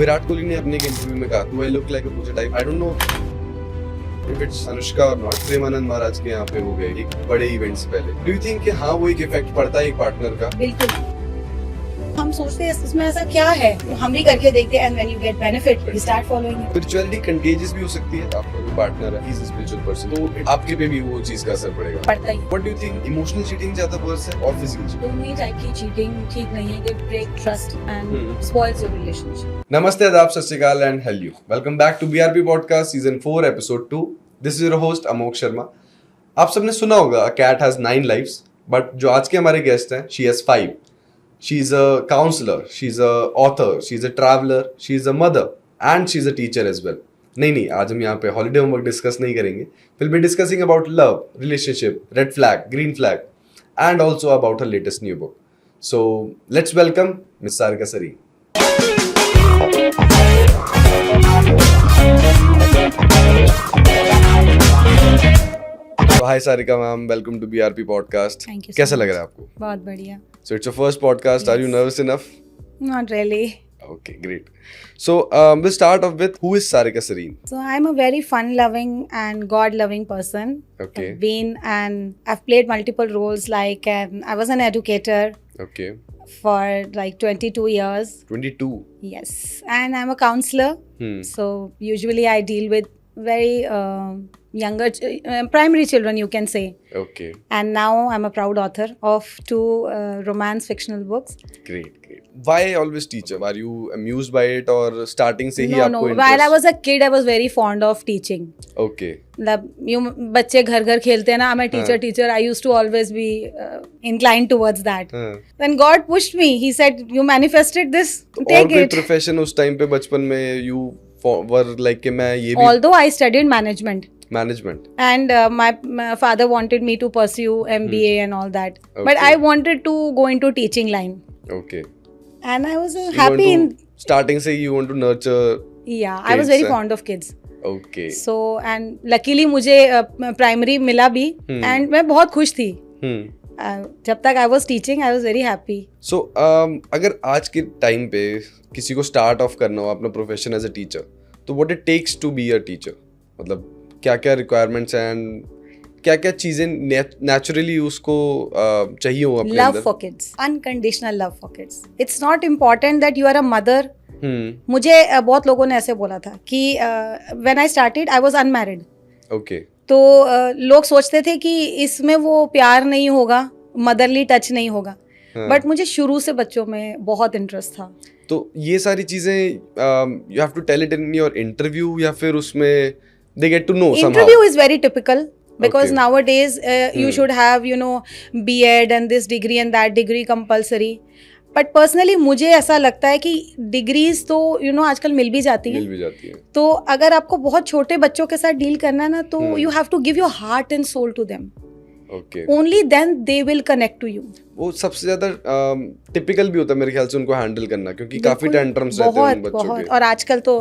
विराट कोहली ने अपने एक इंटरव्यू में कहा, "Do I look like a Pooja type?" I don't know if it's Anushka or not. Premanand Maharaj के यहाँ पे वो गए एक बड़े इवेंट से पहले. Do you think कि हाँ वो एक इफेक्ट पड़ता है एक पार्टनर का? बिल्कुल हम सोचते हैं इसमें ऐसा क्या है, हम भी करके देखते हैं, and when you get benefit you start following it. Spirituality contagious भी हो सकती है. आपका कोई पार्टनर है, he is a spiritual person, तो आपके पे भी वो चीज का असर पड़ेगा. पड़ता ही. What do you think? Emotional cheating ज्यादा वर्स है और फिजिकल चीटिंग? दोनों ही टाइप की चीटिंग ठीक नहीं है, they break trust and spoils your relationship. नमस्ते, आदाब, सत श्री अकाल and hello. Welcome back to BRP podcast season 4 episode 2. This is your host Amok Sharma. आप सबने सुना होगा कैट हैज 9 lives, बट जो आज के हमारे गेस्ट हैं, she has 5. She is a counselor, she is a author, she is a traveler, she is a mother and she is a teacher as well. नहीं, आज हम यहाँ पे हॉलीडे होमवर्क डिस्कस नहीं करेंगे. We'll be discussing about love, relationship, red flag, green flag and also about her latest new book. So let's welcome Miss Sarika Sareen. So hi Sarika ma'am, welcome to BRP podcast. Thank you so कैसा much. लग रहा है आपको? बहुत बढ़िया. So it's your first podcast. Are you nervous enough? Not really. Okay, great. So we'll start off with, who is Sarika Sareen? So I'm a very fun-loving and God-loving person. Okay. I've played multiple roles. Like I was an educator Okay. for like 22 years. 22. Yes, and I'm a counselor. So usually I deal with very younger primary children, you can say. Okay. And now I'm a proud author of 2 romance fictional books. Great. Why always teacher? Are you amused by it or starting से ही No. आपको interest? While I was a kid, I was very fond of teaching. Okay. मतलब बच्चे घर खेलते हैं ना, I'm a teacher. I used to always be inclined towards that. When God pushed me, He said, "You manifested this. तो और Take कोई it." Profession उस टाइम पे बचपन में you were like कि मैं ये भी Although I studied management. management. And my father wanted me to pursue MBA and all that. But Okay. I wanted to go into teaching line. Okay. And I was You happy in... want to, starting से you want to nurture. Yeah, I was kids, very fond of kids. Okay. So, and luckily मुझे primary मिला भी. And मैं बहुत खुश थी. जब तक I was teaching, I was very happy. So अगर आज के टाइम पे किसी को स्टार्ट ऑफ करना हो अपना प्रोफेशन एज अ टीचर, तो what it takes to be a teacher, मतलब क्या क्या रिक्वायरमेंट्स एंड क्या क्या चीजें नेचुरली उसको चाहिए हो अपने Love अंदर? for kids, unconditional love for kids. It's not important that you are a mother. मुझे बहुत लोगों ने ऐसे बोला था कि when I started, I was unmarried. Okay. तो लोग सोचते थे कि इसमें वो प्यार नहीं होगा, मदरली टच नहीं होगा. बट मुझे शुरू से बच्चों में बहुत इंटरेस्ट था. तो ये सारी चीजें you have to tell it in your interview या फिर उसमें they get to know somehow? Interview is very typical because Okay. nowadays you should have B.Ed and this degree and that degree compulsory. But personally मुझे ऐसा लगता है कि degrees तो आजकल मिल भी जाती मिल हैं. भी जाती है. तो अगर आपको बहुत छोटे बच्चों के साथ डील करना है ना, तो you have to give your heart and soul to them. Okay. Only then they will connect to you. वो सबसे ज्यादा टिपिकल भी होता है मेरे ख्याल से उनको हैंडल करना, क्योंकि काफी टेंट्रम्स रहते हैं उन बच्चों बहुत. के. और आजकल तो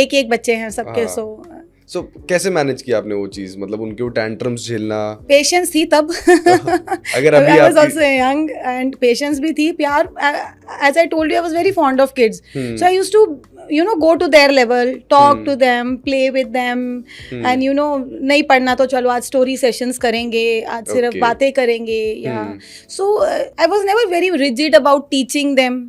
एक बच्चे हैं सबके. हाँ. So, कैसे मैनेज किया आपने वो चीज, मतलब उनके वो टेंट्रम्स झेलना? पेशेंस थी तब. अगर अभी I was आपकी- also young and पेशेंस भी थी. प्यार, as I told you, I was very fond of kids. So I used to go to their level, talk to them, play with them, and नहीं पढ़ना तो चलो आज story sessions करेंगे, आज सिर्फ Okay. बातें करेंगे. So I was never very rigid about teaching them.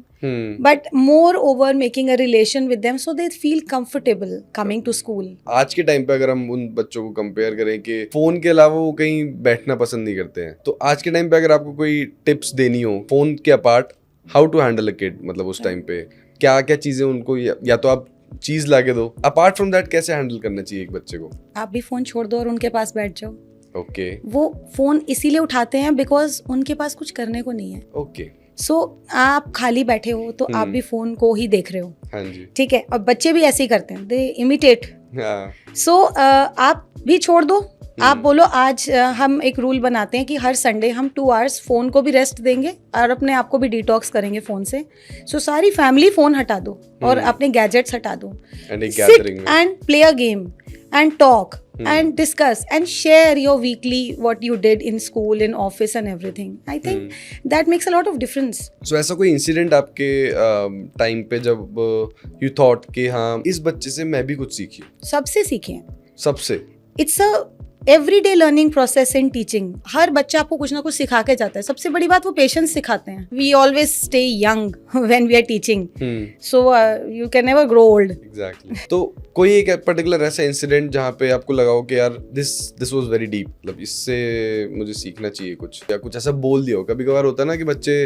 But more over making a relation with them so they feel comfortable coming to school. आज के टाइम पे अगर हम उन बच्चों को कंपेयर करें कि फोन के अलावा वो कहीं बैठना पसंद नहीं करते हैं, तो आज के टाइम पे अगर आपको कोई टिप्स देनी हो फोन के apart, how to handle a kid, मतलब उस टाइम पे क्या क्या चीजें उनको, या तो आप चीज लाके दो, अपार्ट फ्रॉम दैट कैसे हैंडल करना चाहिए एक बच्चे को? आप भी फोन छोड़ दो और उनके पास बैठ जाओ. ओके. वो फोन इसीलिए उठाते हैं बिकॉज उनके पास कुछ करने को नहीं है. ओके. सो आप खाली बैठे हो तो आप भी फोन को ही देख रहे हो. हाँ जी. ठीक है. और बच्चे भी ऐसे ही करते हैं, दे इमिटेट. हाँ. सो आप भी छोड़ दो. आप बोलो आज हम एक रूल बनाते हैं कि हर संडे हम 2 hours फोन को भी रेस्ट देंगे और अपने आप को भी डिटॉक्स करेंगे फोन से. सो सारी फैमिली फोन हटा दो और अपने गैजेट्स हटा दो. एंड एक सिट गैदरिंग में and play a game and talk and discuss and share your weekly what you did in school, in office and everything. I think that makes a lot of difference. So ऐसा कोई incident आपके time पे जब you thought कि हाँ इस बच्चे से मैं भी कुछ सीखी? सबसे सीखे हैं. सबसे? It's a everyday learning process in teaching. हर बच्चा आपको कुछ ना कुछ सिखा के जाता है. सबसे बड़ी बात वो पेशेंस सिखाते हैं. We always stay young when we are teaching. So you can never grow old. Exactly. तो कोई एक पर्टिकुलर ऐसा इंसिडेंट जहाँ पे आपको लगा हो कि यार this was very deep, मतलब इससे मुझे सीखना चाहिए कुछ, या कुछ ऐसा बोल दिया हो? कभी कभार होता है ना कि बच्चे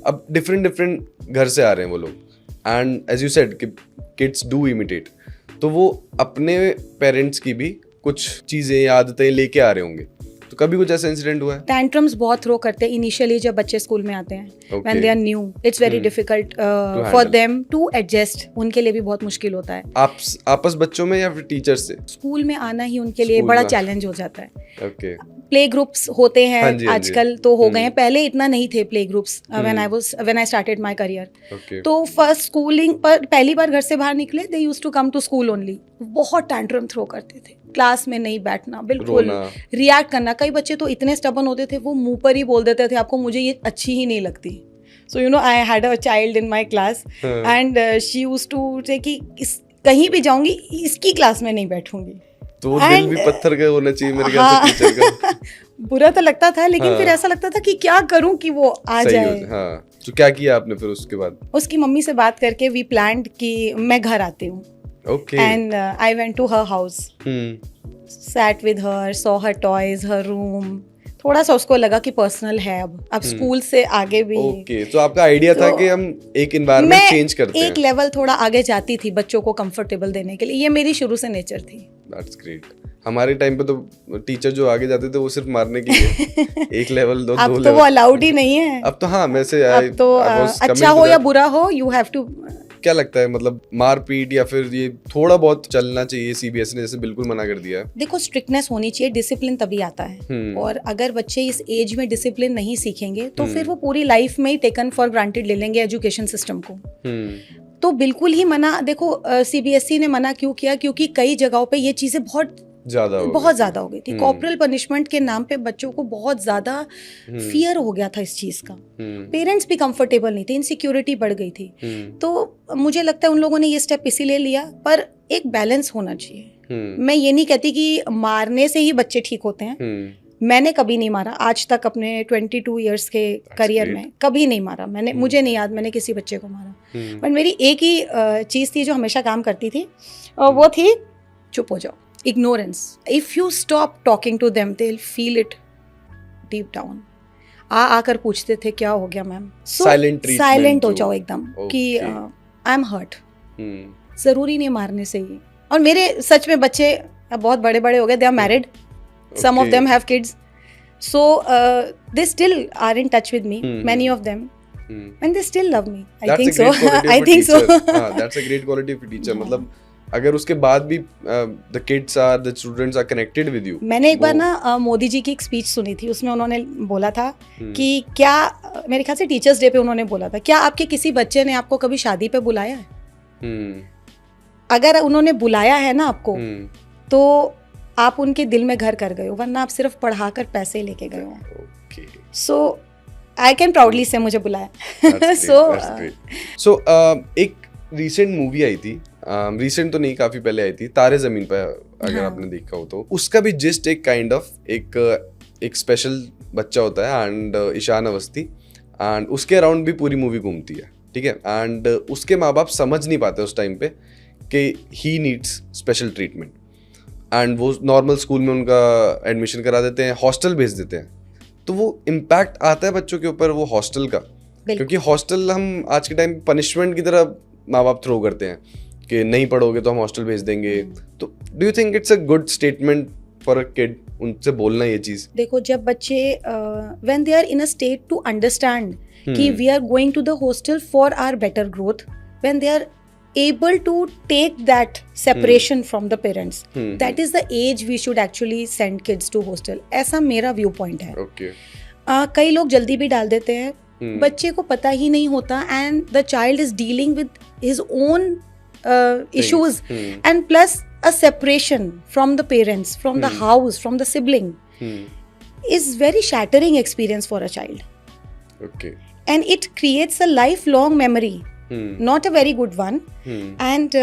अब डिफरेंट घर से आ रहे हैं वो लोग, एंड एज यू सेड कि किड्स डू इमिटेट, तो वो अपने पेरेंट्स की भी कुछ चीजें या आदतें लेके आ रहे होंगे. तो कभी कुछ ऐसा इंसिडेंट हुआ है? टैंट्रम्स बहुत थ्रो करते हैं इनिशियली जब बच्चे स्कूल में आते हैं. When they are new it's very difficult for them to adjust. उनके लिए भी बहुत मुश्किल होता है. आपस बच्चों में या फिर टीचर से? स्कूल में आना ही उनके लिए बड़ा चैलेंज हो जाता है. ओके. प्ले ग्रुप्स होते हैं आजकल तो हो गए हैं, पहले इतना नहीं थे play groups when I started my career. तो फर्स्ट स्कूलिंग पर पहली बार घर से बाहर निकले, they used to come to school only. बहुत टैंट्रम थ्रो करते थे, क्लास में नहीं बैठना, बिल्कुल रिएक्ट करना. कई बच्चे तो इतने स्टबन होते थे वो मुंह पर ही बोल देते थे आपको मुझे ये अच्छी ही नहीं लगती. So you know I had a child in my class and she used to say कि कहीं भी जाऊंगी इसकी क्लास में नहीं बैठूंगी. तो वो दिल भी पत्थर का होना चाहिए मेरे ख्याल से टीचर का. बुरा तो लगता था, लेकिन फिर ऐसा लगता था कि क्या करूं कि वो आ जाए. तो क्या किया आपने फिर उसके बाद? उसकी मम्मी से बात करके वी प्लान्ड कि मैं घर आती हूँ. Okay. And I went to her house. Sat with her, saw her toys, her room. थोड़ा सा उसको लगा कि पर्सनल है अब स्कूल से आगे भी. ओके. तो आपका आइडिया था कि हम एक एनवायरनमेंट चेंज करते हैं. एक लेवल थोड़ा आगे जाती थी बच्चों को कंफर्टेबल देने के लिए. ये मेरी शुरू से नेचर थी. That's great. हमारे टाइम पे तो टीचर जो आगे जाते थे वो सिर्फ मारने के लिए. एक लेवल दो अब दो तो लेवल. वो अलाउड ही नहीं है. अब तो हाँ वैसे अब तो अच्छा हो या बुरा हो यू हैव टू. क्या लगता है मतलब मारपीट या फिर ये थोड़ा बहुत चलना चाहिए? सीबीएसई ने जैसे बिल्कुल मना कर दिया है. देखो स्ट्रिक्टनेस होनी चाहिए, डिसिप्लिन तभी आता है. और अगर बच्चे इस एज में डिसिप्लिन नहीं सीखेंगे तो फिर वो पूरी लाइफ में ही टेकन फॉर ग्रांटेड ले लेंगे एजुकेशन सिस्टम को. तो बिल्कुल ही मना. देखो सीबीएसई ने मना क्यों किया? क्योंकि कई जगहों पे ये चीजें बहुत ज्यादा हो गई थी. कॉर्पोरल पनिशमेंट के नाम पे बच्चों को बहुत ज्यादा फियर हो गया था इस चीज का. पेरेंट्स भी कंफर्टेबल नहीं थे, इनसिक्योरिटी बढ़ गई थी. तो मुझे लगता है उन लोगों ने ये स्टेप इसीलिए लिया. पर एक बैलेंस होना चाहिए. मैं ये नहीं कहती कि मारने से ही बच्चे ठीक होते हैं. मैंने कभी नहीं मारा आज तक अपने 22 इयर्स के करियर में, कभी नहीं मारा मैंने. मुझे नहीं याद मैंने किसी बच्चे को मारा. बट मेरी एक ही चीज थी जो हमेशा काम करती थी, और वो थी चुप हो जाओ. Ignorance. If you stop talking to them, they'll feel it deep down. आकर पूछते थे क्या हो गया मैम. साइलेंट हो जाओ एकदम कि आई एम हर्ट. जरूरी नहीं मारने से ही. और मेरे सच में बच्चे अब बहुत बड़े बड़े हो गए. They are married, some of them have kids, so they still are in touch with me, many of them, and they still love me. I think so. That's a great quality of a teacher. मतलब अगर उसके बाद भी the kids are the students are connected with you. मैंने एक बार ना मोदी जी की एक स्पीच सुनी थी. उसमें उन्होंने बोला था कि क्या, मेरे ख्याल से टीचर्स डे पे उन्होंने बोला था, क्या आपके किसी बच्चे ने आपको कभी शादी पे बुलाया है? अगर उन्होंने बुलाया है ना आपको तो आप उनके दिल में घर कर गए हो, वरना आप सिर्फ पढ़ाकर पैसे लेके गए हो. सो आई कैन प्राउडली से मुझे बुलाया. सो एक रीसेंट मूवी आई थी, रिसेंट तो नहीं काफी पहले आई थी, तारे जमीन पर, अगर आपने देखा हो तो. उसका भी जस्ट एक काइंड ऑफ एक स्पेशल बच्चा होता है एंड ईशान अवस्थी, एंड उसके अराउंड भी पूरी मूवी घूमती है. ठीक है. एंड उसके माँ बाप समझ नहीं पाते उस टाइम पे कि he needs special treatment, and वो नॉर्मल स्कूल में उनका एडमिशन करा देते हैं, हॉस्टल भेज देते हैं. तो वो इम्पैक्ट आता है बच्चों के ऊपर वो हॉस्टल का, क्योंकि हॉस्टल हम आज के टाइम पनिशमेंट की तरह माँ बाप थ्रो करते हैं कि नहीं पढ़ोगे तो हम हॉस्टल भेज देंगे. तो do you think it's a good statement for a kid उनसे बोलना ये चीज? देखो जब बच्चे when they are in a state to understand कि we are going to the hostel for our better growth, when they are able to take that separation from the parents, that is the age we should actually send kids to hostel. ऐसा मेरा view point है. Okay. कई लोग जल्दी भी डाल देते हैं. बच्चे को पता ही नहीं होता and the child is dealing with his own issues, and plus a separation from the parents, from the house, from the sibling is very shattering experience for a child. Okay. And it creates a lifelong memory, not a very good one, and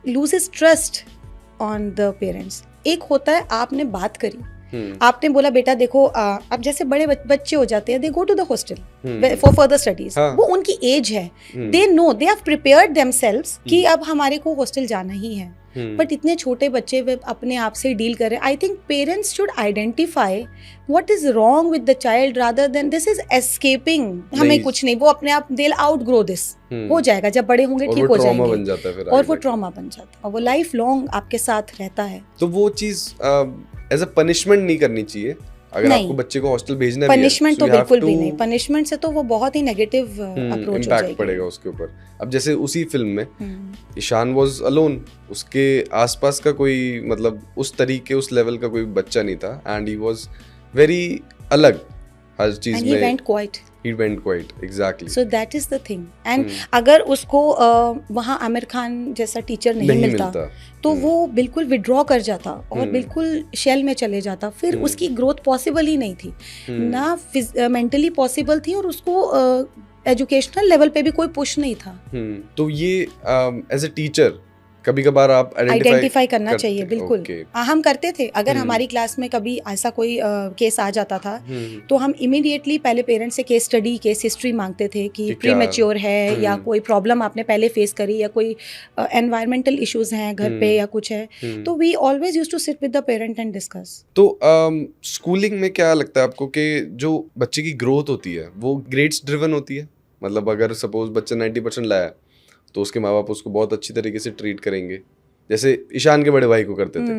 loses trust on the parents. एक होता है आपने बात करी, आपने बोला बेटा देखो अब जैसे बड़े बच्चे हो जाते हैं, they go to the hostel for further studies, वो उनकी एज है, they know, they have prepared themselves कि अब हमारे को हॉस्टल जाना ही है. बट इतने छोटे बच्चे वे अपने आप से डील करें. I think parents should identify what is wrong with the child rather than this is escaping. हमें कुछ नहीं, वो अपने आप दे आउट ग्रो दिस, हो जाएगा जब बड़े होंगे, ठीक हो जाएंगे, और वो ट्रॉमा बन जाता है और वो लाइफ लॉन्ग आपके साथ रहता है. तो वो चीज एज अ पनिशमेंट नहीं करनी चाहिए अगर नहीं. आपको बच्चे को हॉस्टल भेजना पनिशमेंट तो बिल्कुल भी नहीं. पनिशमेंट से तो वो बहुत ही नेगेटिव अप्रोच हो जाएगी, इम्पैक्ट पड़ेगा उसके ऊपर. अब जैसे उसी फिल्म में ईशान वाज अलोन, उसके आसपास का कोई मतलब उस तरीके उस लेवल का कोई बच्चा नहीं था, एंड ही वाज वेरी अलग हर चीज में. he went quiet, exactly. So that is the thing. And अगर उसको वहाँ आमिर खान जैसा टीचर नहीं मिलता तो वो बिल्कुल विड्रॉ कर जाता और बिल्कुल शेल में चले जाता. फिर उसकी ग्रोथ पॉसिबल ही नहीं थी, ना मेंटली पॉसिबल थी, और उसको एजुकेशनल लेवल पे भी कोई पुश नहीं था. तो ये एज अ टीचर कभी कभार आप आइडेंटिफाई करना चाहिए. बिल्कुल. हम करते थे. अगर हमारी क्लास में कभी ऐसा कोई केस आ जाता था तो हम इमीडिएटली पहले पेरेंट्स से केस स्टडी, केस हिस्ट्री मांगते थे कि प्री मैच्योर है या कोई प्रॉब्लम आपने पहले फेस करी या कोई एनवायरमेंटल इश्यूज हैं घर पे या कुछ है. तो we always used to sit with the parent and discuss. तो स्कूलिंग में क्या लगता है आपको कि जो बच्चे की ग्रोथ होती है वो ग्रेड्स ड्रिवन होती है? मतलब अगर सपोज बच्चा 90% लाया तो उसके माँ बाप उसको बहुत अच्छी तरीके से ट्रीट करेंगे, जैसे ईशान के बड़े भाई को करते थे.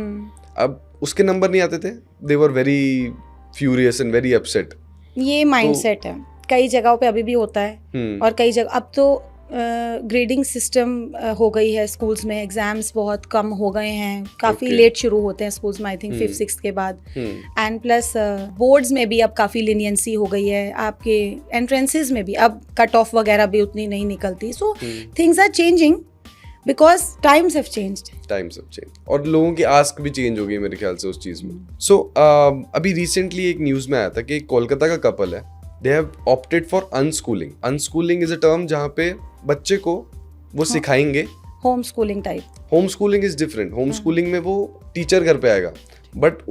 अब उसके नंबर नहीं आते थे, they were very furious and very upset. ये माइंडसेट है, कई जगहों पे अभी भी होता है. और कई जगह अब तो ग्रेडिंग सिस्टम हो गई है स्कूल्स में, एग्जाम्स बहुत कम हो गए हैं, काफ़ी लेट शुरू होते हैं स्कूल्स में, आई थिंक 5th-6th के बाद. एंड प्लस बोर्ड्स में भी अब काफ़ी लिनियंसी हो गई है, आपके एंट्रेंसेस में भी अब कट ऑफ वगैरह भी उतनी नहीं निकलती. So things are changing because times have changed. और लोगों की आस्क भी चेंज हो गई मेरे ख्याल से उस चीज़ में. सो अभी रिसेंटली एक न्यूज़ में आया था कि कोलकाता का कपल है, they have opted for unschooling. Unschooling is a term जहाँ पे बच्चे को वो सिखाएंगे. Home schooling type. Home schooling is different. Home schooling में वो टीचर घर पे आएगा, बट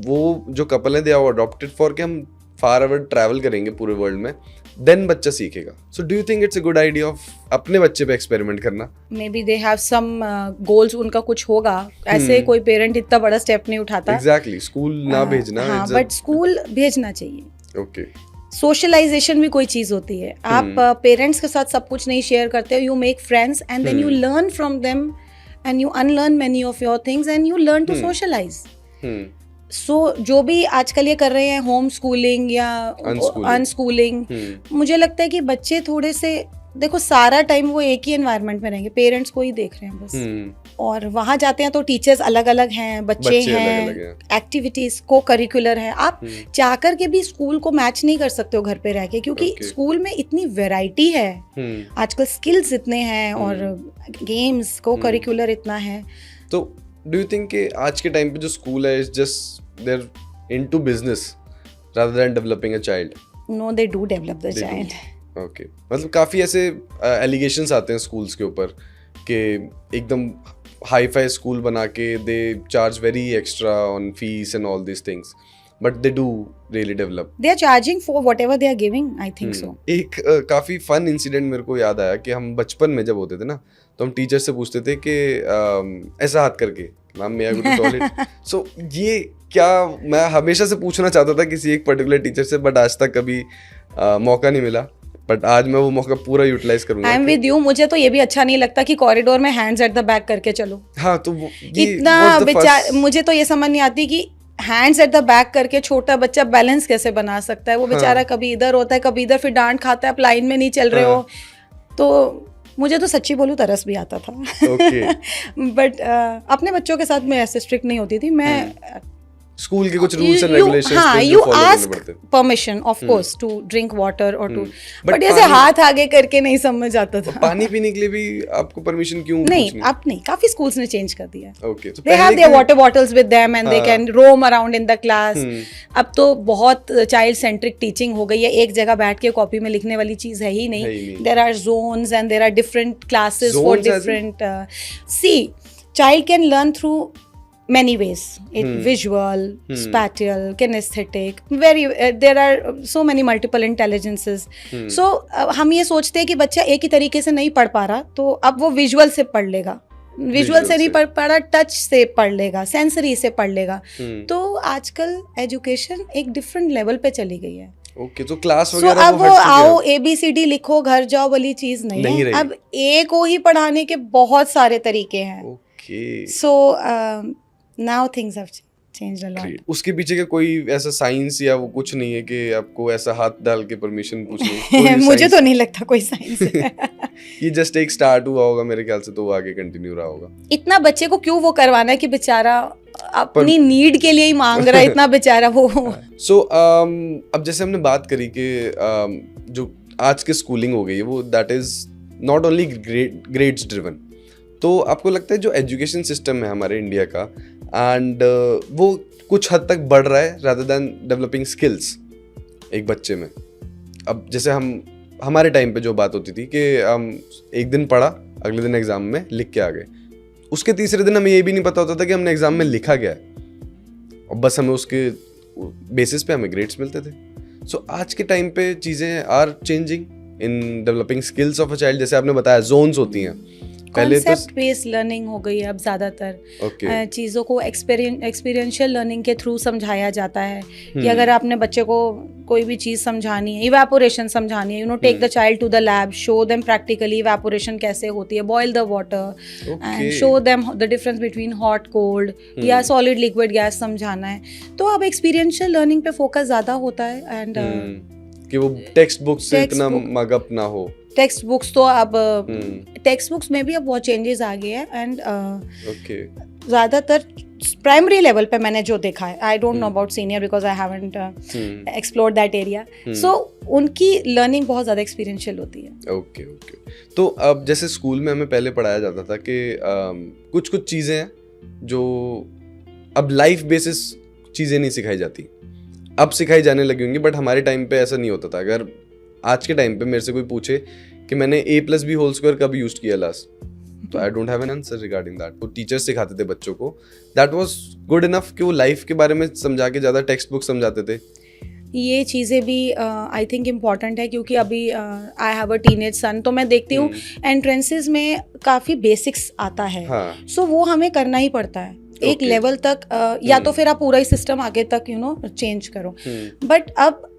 वो जो कपल है दे आर अडॉप्टेड फॉर कि हम फार अवर ट्रैवल करेंगे पूरे वर्ल्ड में, देन बच्चा सीखेगा. So do you think it's a good idea of अपने बच्चे पे एक्सपेरिमेंट करना? Maybe they have some goals, उनका कुछ होगा. ऐसे कोई पेरेंट इतना बड़ा स्टेप नहीं उठाता. एग्जैक्टली. स्कूल ना भेजना, बट स्कूल भेजना चाहिए. ओके. सोशलाइजेशन भी कोई चीज होती है. आप पेरेंट्स के साथ सब कुछ नहीं शेयर करते हो, you make friends and then you learn from them and you unlearn many of your things and you learn to socialize. So जो भी आजकल ये कर रहे हैं होम स्कूलिंग या अनस्कूलिंग, मुझे लगता है कि बच्चे थोड़े से, देखो सारा टाइम वो एक ही एनवायरनमेंट में रहेंगे, पेरेंट्स को ही देख रहे हैं बस. और वहाँ जाते हैं तो टीचर्स अलग अलग हैं, बच्चे हैं, एक्टिविटीज को करिकुलर है. आप चाहकर के भी स्कूल को मैच नहीं कर सकते हो घर पे रह के, क्योंकि स्कूल में इतनी वैरायटी है आजकल, स्किल्स इतने हैं और गेम्स को करिकुलर इतना है. तो डू यू थिंक कि आज के टाइम पे जो स्कूल है is just there into business rather than developing a child? No, they do develop the child. Okay. मतलब काफ़ी ऐसे एलिगेशंस आते हैं स्कूल्स के ऊपर कि एकदम हाई फाई स्कूल बना के they charge very extra on fees and all this things, but they do really develop. They are charging for whatever they are giving, I think so. एक काफ़ी फन इंसिडेंट मेरे को याद आया कि हम बचपन में जब होते थे ना, तो हम टीचर से पूछते थे कि ऐसा हाथ करके, ma'am may I go to toilet. So ये क्या, मैं हमेशा से पूछना चाहता था किसी एक पर्टिकुलर टीचर से, बट आज तक कभी मौका नहीं मिला. बट आज मैं वो मौका पूरा यूटिलाइज करूंगा. I am with you. मुझे तो ये भी अच्छा नहीं लगता कि कॉरिडोर में हैंड्स एट द बैक करके चलो. हाँ, तो इतना मुझे तो ये समझ नहीं आती कि हैंड्स एट द बैक करके छोटा बच्चा बैलेंस कैसे बना सकता है. वो बेचारा कभी इधर होता है कभी इधर, फिर डांट खाता है, आप लाइन में नहीं चल रहे हो. तो मुझे तो सच्ची बोलूं तरस भी आता था. बट अपने बच्चों के साथ मैं ऐसे स्ट्रिक्ट नहीं होती थी. मैं स्कूल के कुछ रूल्स एंड रेगुलेशंस हाँ, थे जो you फॉलो करने ask पड़ते हैं. permission of course to drink water or to But but ऐसे पानी- हाथ आगे करके नहीं समझ आता था. पानी पीने के लिए भी आपको परमिशन क्यों नहीं, पूछनी? अब नहीं, काफी schools ने change कर दिया है. ओके, तो They have पहले their के- water bottles with them and they हाँ. can roam around in the class. हम्म. अब तो बहुत child centric teaching हो गई है, एक जगह बैठ के कॉपी में लिखने वाली चीज है ही है ही नहीं. नहीं. There are zones and there are different classes for Zones as in? different. See, child can learn through many ways. Visual, spatial, kinesthetic. There are so many multiple intelligences. So हम ये सोचते हैं कि बच्चा एक ही तरीके से नहीं पढ़ पा रहा, तो अब वो विजुअल से पढ़ लेगा. विजुअल से नहीं पढ़ पा रहा, टच से पढ़ लेगा, सेंसरी से पढ़ लेगा. तो आजकल एजुकेशन एक डिफरेंट लेवल पे चली गई है. ओके, तो क्लास So, वगैरह अब वो हट चुके हैं. आओ ABCD लिखो घर जाओ वाली चीज नहीं नहीं है. रही. अब ए को ही पढ़ाने के बहुत सारे तरीके हैं. Okay, So now things have changed a lot. Great. उसके पीछे का कोई ऐसा साइंस या वो कुछ नहीं है कि आपको ऐसा हाथ डाल के परमिशन पूछनी है? कोई मुझे science- तो नहीं लगता कोई साइंस है. ये जस्ट एक स्टार्ट हुआ होगा मेरे ख्याल से, तो वो आगे कंटिन्यू रहा होगा. इतना बच्चे को क्यों वो करवाना है कि बेचारा अपनी नीड के लिए ही मांग रहा है, इतना बेचारा वो. सो अब जैसे हमने बात करी कि जो आज की स्कूलिंग हो गई है वो that is not only grades driven. तो आपको लगता है जो एजुकेशन सिस्टम है हमारे इंडिया का एंड वो कुछ हद तक बढ़ रहा है रादर देन डेवलपिंग स्किल्स एक बच्चे में? अब जैसे हमारे टाइम पे जो बात होती थी कि हम एक दिन पढ़ा, अगले दिन एग्जाम में लिख के आ गए, उसके तीसरे दिन हमें ये भी नहीं पता होता था कि हमने एग्जाम में लिखा क्या है, और बस हमें उसके बेसिस पे हमें ग्रेड्स मिलते थे. सो आज के टाइम पे चीज़ें are changing in developing skills of a child. जैसे आपने बताया जोन्स होती हैं, पहले तो कॉन्सेप्ट बेस्ड लर्निंग हो गई है अब ज़्यादातर. ओके, चीज़ों को एक्सपीरियंशियल लर्निंग के थ्रू समझाया जाता है कि अगर आपने बच्चे को कोई भी चीज़ समझानी है, इवेपोरेशन समझानी है, take the child to the lab, show them practically evaporation कैसे होती है, boil the water and show them the difference between hot cold या सॉलिड लिक्विड गैस समझाना है. तो अब एक्सपीरियंशियल लर्निंग पे फोकस ज़्यादा होता है. एंड कि वो टेक्स्ट बुक से इतना Textbook- मगअप ना हो. टेक्स्ट बुक्स तो अब टेक्स्ट बुक्स में भी अब बहुत चेंजेस आ गए हैं. एंड ओके, ज़्यादातर प्राइमरी लेवल पे मैंने जो देखा है, I don't know about senior because I haven't explored that area. So उनकी लर्निंग बहुत ज़्यादा एक्सपीरियंशियल होती है. Okay, okay. तो अब जैसे स्कूल में हमें पहले पढ़ाया जाता था कि कुछ कुछ चीज़ें हैं जो अब लाइफ बेसिस चीज़ें नहीं सिखाई जाती, अब सिखाई जाने लगी होंगी, बट हमारे टाइम पे ऐसा नहीं होता था. अगर आज के टाइम पे मेरे से कोई पूछे कि मैंने a+b² कब यूज किया लास्ट, तो I don't have an answer regarding that. तो टीचर्स सिखाते थे बच्चों को, दैट वाज गुड इनफ कि वो लाइफ के बारे में समझा के ज़्यादा टेक्स्ट बुक समझाते थे. ये चीज़ें भी आई थिंक इम्पॉर्टेंट है क्योंकि अभी आई हैव अ टीनेज सन, तो मैं देखती हूँ एंट्रेंसेस में काफ़ी बेसिक्स आता है. हाँ, सो वो हमें करना ही पड़ता है एक Okay. लेवल तक. या तो फिर आप पूरा ही सिस्टम आगे तक चेंज करो, बट अब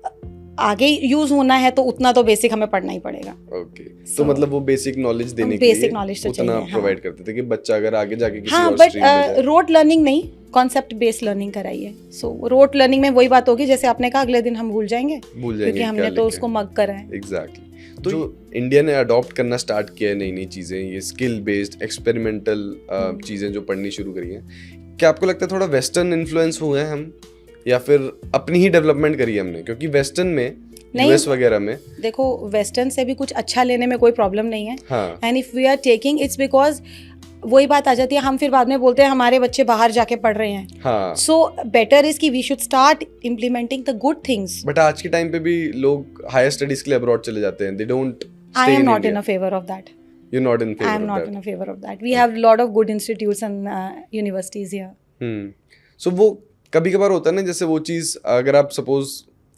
आगे यूज होना है तो उतना तो बेसिक हमें पढ़ना ही पड़ेगा. ओके. तो मतलब वो बेसिक नॉलेज देने के basic लिए knowledge तो उतना चाहिए, प्रोवाइड करते थे कि बच्चा अगर आगे जाके किसी हाँ, और बट स्ट्रीम में जाए. रोट लर्निंग नहीं, कॉन्सेप्ट बेस्ड लर्निंग कराइए. सो रोट लर्निंग में वही बात होगी जैसे आपने कहा, अगले दिन हम भूल जाएंगे भूल जाएंगे क्योंकि हमने क्या तो लिखा उसको है. मग करा है. एग्जैक्टली. तो जो इंडिया ने अडॉप्ट करना स्टार्ट किया है नई नई चीज़ें, ये स्किल बेस्ड एक्सपेरिमेंटल चीज़ें जो पढ़नी शुरू करी हैं, क्या आपको लगता है थोड़ा वेस्टर्न इन्फ्लुएंस हुए हैं हम, या फिर अपनी ही डेवलपमेंट करी है हमने? क्योंकि वेस्टर्न में नहीं, यूएस वगैरह में देखो वेस्टर्न से भी कुछ अच्छा लेने में कोई प्रॉब्लम नहीं है. हाँ, and if we are taking it's because वही बात आ जाती है, हम फिर बाद में बोलते हैं हमारे बच्चे बाहर जाके पढ़ रहे हैं. हाँ. सो बेटर इज कि we should start implementing the good things. But आज के टाइम पे भी लोग हायर स्टडीज के लिए अब्रॉड चले जाते हैं. They don't I am not in a favour of that. You not in I am favour of not in that. a favor of that. We have a lot of good institutes and universities here. सो वो कभी कभार होता है ना, जैसे वो चीज़ अगर आप सपोज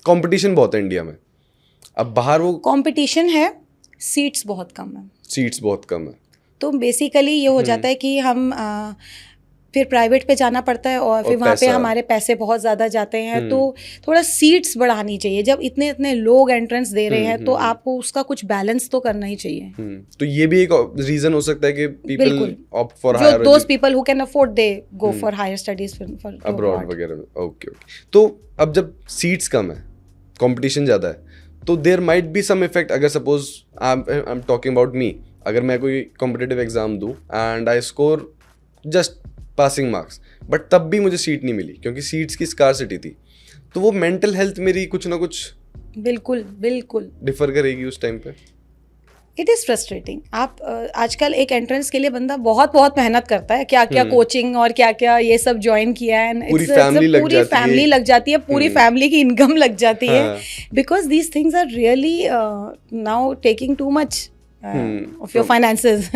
कंपटीशन बहुत है इंडिया में, अब बाहर वो Competition है, seats बहुत कम है. सीट्स बहुत कम है. तो बेसिकली ये हो जाता है कि हम फिर प्राइवेट पे जाना पड़ता है और फिर और वहाँ पे पैसा। हमारे पैसे बहुत ज़्यादा जाते हैं. तो थोड़ा सीट्स बढ़ानी चाहिए. जब इतने इतने लोग एंट्रेंस दे रहे हैं तो आपको उसका कुछ बैलेंस तो करना ही चाहिए. तो ये भी एक रीजन हो सकता है कि पीपल बिल्कुल. ऑप्ट फॉर जो higher those people who can afford they go for higher studies for abroad वगैरह में. Okay, okay. तो अब जब सीट्स कम है, कंपटीशन ज़्यादा है, तो there might be some effect. अगर suppose I am talking about me, अगर मैं कोई कॉम्पिटिटिव एग्जाम दूँ and I score just passing marks, but तब भी मुझे सीट नहीं मिली क्योंकि सीट्स की स्कार्सिटी थी। तो वो मेंटल हेल्थ मेरी कुछ ना कुछ बिल्कुल बिल्कुल डिफर करेगी उस टाइम पे। It is frustrating. आप आजकल एक एंट्रेंस के लिए बंदा बहुत बहुत मेहनत करता है, क्या क्या कोचिंग और क्या क्या ये सब ज्वाइन किया है, पूरी फैमिली लग जाती है, पूरी फैमिली की इनकम लग जाती है, हाँ। Because these things are really now taking too much of your finances,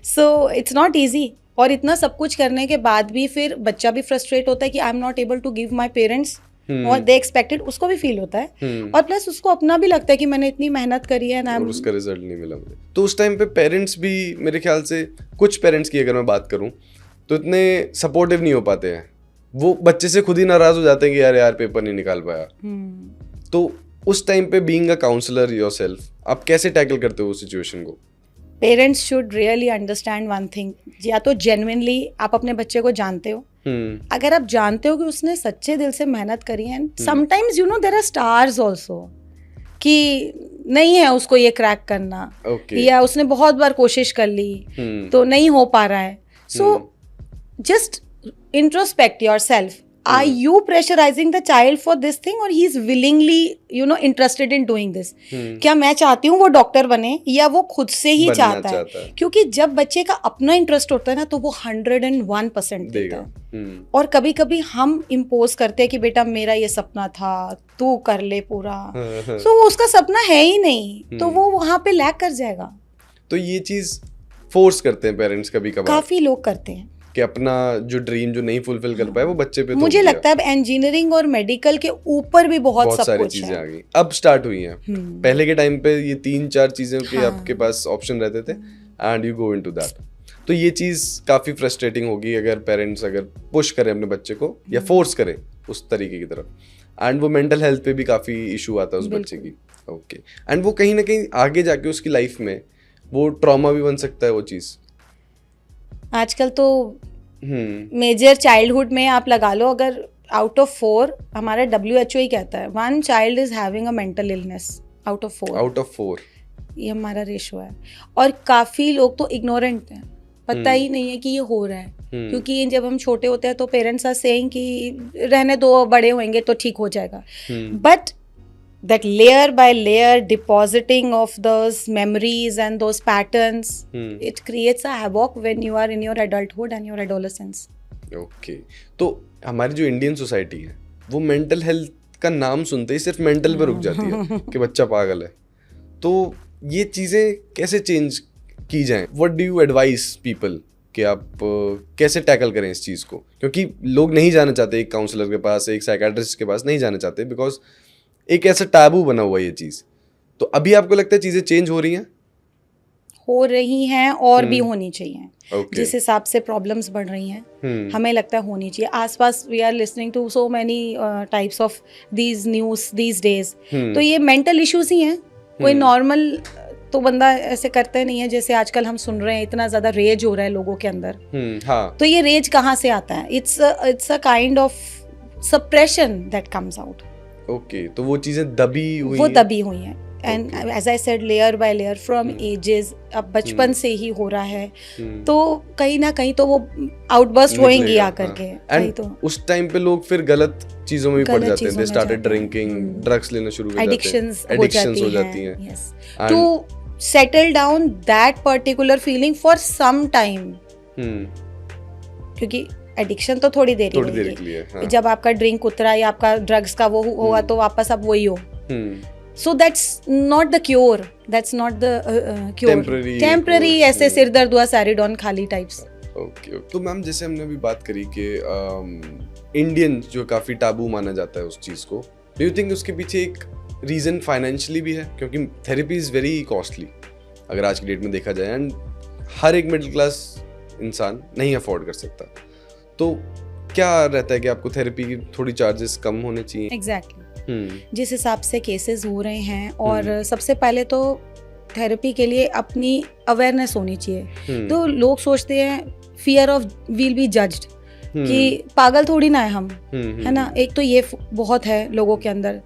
so it's not easy. और इतना सब कुछ करने के बाद भी फिर बच्चा भी फ्रस्ट्रेट होता है कि I am not able to give my parents और दे एक्सपेक्टेड, उसको भी फील होता है और प्लस उसको अपना भी लगता है कि मैंने इतनी मेहनत करी है और उसका रिजल्ट नहीं मिला मुझे। तो उस टाइम पे पेरेंट्स भी मेरे ख्याल से, कुछ पेरेंट्स की अगर मैं बात करूं तो इतने सपोर्टिव नहीं हो पाते हैं, वो बच्चे से खुद ही नाराज हो जाते हैं कि यार पेपर नहीं निकाल पाया। तो उस टाइम पे बीइंग अ काउंसलर योरसेल्फ, आप कैसे टैकल करते हो उस सिचुएशन को? Parents should really understand one thing, या तो जेन्युइनली आप अपने बच्चे को जानते हो, अगर आप जानते हो कि उसने सच्चे दिल से मेहनत करी है, sometimes you know there are stars also कि नहीं है उसको ये क्रैक करना, या उसने बहुत बार कोशिश कर ली तो नहीं हो पा रहा है, so just introspect yourself, are you pressurizing the child for this thing और he is willingly interested in doing this? क्या मैं चाहती हूँ वो डॉक्टर बने या वो खुद से ही चाहता है? क्योंकि जब बच्चे का अपना इंटरेस्ट होता है ना तो वो 101% देता है। और कभी कभी हम इम्पोज करते हैं कि बेटा मेरा ये सपना था, तू कर ले पूरा, सो वो उसका सपना है ही नहीं, तो वो वहां पे लैग कर जाएगा। तो ये चीज फोर्स करते हैं पेरेंट्स कभी कभार, काफी लोग करते हैं कि अपना जो ड्रीम जो नहीं फुलफिल कर पाए वो बच्चे पे। मुझे लगता है अब इंजीनियरिंग और मेडिकल के ऊपर भी बहुत सब सारी कुछ चीजें है। आ गई, अब स्टार्ट हुई हैं। पहले के टाइम पे ये 3-4 चीजें के आपके पास ऑप्शन रहते थे and you go into that. तो ये चीज काफी फ्रस्ट्रेटिंग होगी अगर पेरेंट्स अगर पुश करें अपने बच्चे को या फोर्स करें उस तरीके की तरफ, एंड वो मेंटल हेल्थ पे भी काफी इशू आता है उस बच्चे की। ओके, एंड वो कहीं ना कहीं आगे जाके उसकी लाइफ में वो ट्रॉमा भी बन सकता है वो चीज। आजकल तो मेजर चाइल्डहुड में आप लगा लो, अगर आउट ऑफ 4 हमारा WHO ही कहता है 1 child is having a mental illness out of 4, ये हमारा रेशो है। और काफी लोग तो इग्नोरेंट हैं, पता ही नहीं है कि ये हो रहा है, क्योंकि जब हम छोटे होते हैं तो पेरेंट्स आर सेइंग कि रहने दो, बड़े होंगे तो ठीक हो जाएगा, but that layer by layer depositing of those memories and those patterns, it creates a havoc when you are in your adulthood and your adolescence. Okay, तो हमारी जो इंडियन सोसाइटी है वो मेंटल हेल्थ का नाम सुनते ही सिर्फ मेंटल पे रुक जाती है कि बच्चा पागल है। तो ये चीज़ें कैसे चेंज की जाएं? What do you advise people कि आप कैसे टैकल करें इस चीज़ को? क्योंकि लोग नहीं जाना चाहते एक काउंसलर के पास, एक साइकियाट्रिस्ट के पास नहीं जाना चाहते, बिकॉज एक ऐसा टैबू बना हुआ है ये चीज। तो अभी आपको लगता है चीजें चेंज हो रही हैं? हो रही हैं और भी होनी चाहिए। जिस हिसाब से प्रॉब्लम्स बढ़ रही हैं हमें लगता है होनी चाहिए। आसपास we are listening to so many types of these news these days, तो ये मेंटल इश्यूज ही हैं। कोई नॉर्मल तो बंदा ऐसे करते नहीं है जैसे आजकल हम सुन रहे हैं, इतना ज्यादा रेज हो रहा है लोगों के अंदर। हाँ। तो ये रेज कहाँ से आता है? It's a kind of suppression that comes out. Okay, तो वो चीजें दबी हुई हैं and as I said layer by layer from ages, अब बचपन से ही हो रहा है, तो कहीं ना कहीं तो वो आउटबर्स्ट होएंगी आकर के। एंड तो उस टाइम पे लोग फिर गलत चीजों में भी पड़ जाते हैं, दे स्टार्टेड ड्रिंकिंग, ड्रग्स लेना शुरू कर जाते हैं, एडिक्शंस हो जाती हैं। To settle down that particular feeling for some time, क्योंकि एडिक्शन तो थोड़ी देर के लिए है। जब आपका ड्रिंक उतरा या आपका ड्रग्स का वो हुआ तो वापस अब वही हो। So that's not the cure, that's not the cure, temporary ऐसे सिर दर्द हुआ सैरिडॉन खाली टाइप्स। ओके, तो मैम जैसे हमने अभी बात करी कि इंडियन जो काफी टाबू माना जाता है उस चीज को, डू यू थिंक उसके पीछे एक रीजन फाइनेंशियली भी है? क्योंकि थेरेपी इज वेरी कॉस्टली अगर आज की डेट में देखा जाए, एंड हर एक मिडिल क्लास इंसान नहीं अफोर्ड कर सकता। तो क्या रहता है कि आपको थेरेपी की थोड़ी चार्जेस कम होने चाहिए? एग्जैक्टली जिस हिसाब से केसेस हो रहे हैं, और सबसे पहले तो थेरेपी के लिए अपनी अवेयरनेस होनी चाहिए। तो लोग सोचते हैं fear of will be judged, कि पागल थोड़ी ना है हम, है ना, एक तो ये बहुत है लोगों के अंदर।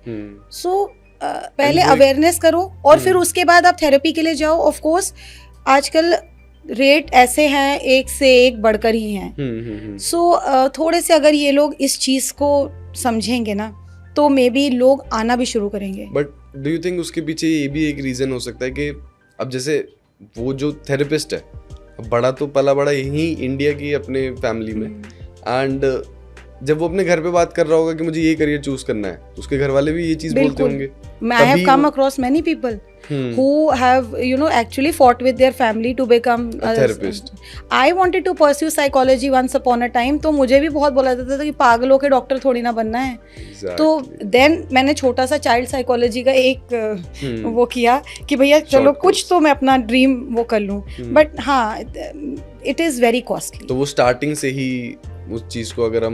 सो पहले अवेयरनेस करो और फिर उसके बाद आप थेरेपी के लिए जाओ। ऑफ कोर्स आजकल रेट ऐसे हैं, एक से एक बढ़कर ही हैं. सो थोड़े से अगर ये लोग इस चीज़ को समझेंगे ना, तो मे बी लोग आना भी शुरू करेंगे. बट डू यू थिंक उसके पीछे ये भी एक रीज़न हो सकता है कि अब जैसे वो जो थेरेपिस्ट है, बड़ा तो पला बड़ा यही इंडिया की अपने फैमिली में, एंड जब वो अपने घर पे बात कर रहा होगा कि मुझे ये करियर चूज करना है, तो उसके घर वाले भी ये चीज बोलते होंगे. I have come across many people who have, you know, actually fought with their family to become a therapist. I wanted to pursue psychology once upon a time, तो मुझे भी बहुत बोला जाता था कि पागलों के डॉक्टर थोड़ी ना बनना है. तो then मैंने छोटा सा चाइल्ड साइकोलॉजी का एक वो किया कि भैया चलो कुछ तो मैं अपना ड्रीम वो कर लूँ. बट हाँ, इट इज़ वेरी कॉस्टली. तो वो स्टार्टिंग से ही उस चीज को, अगर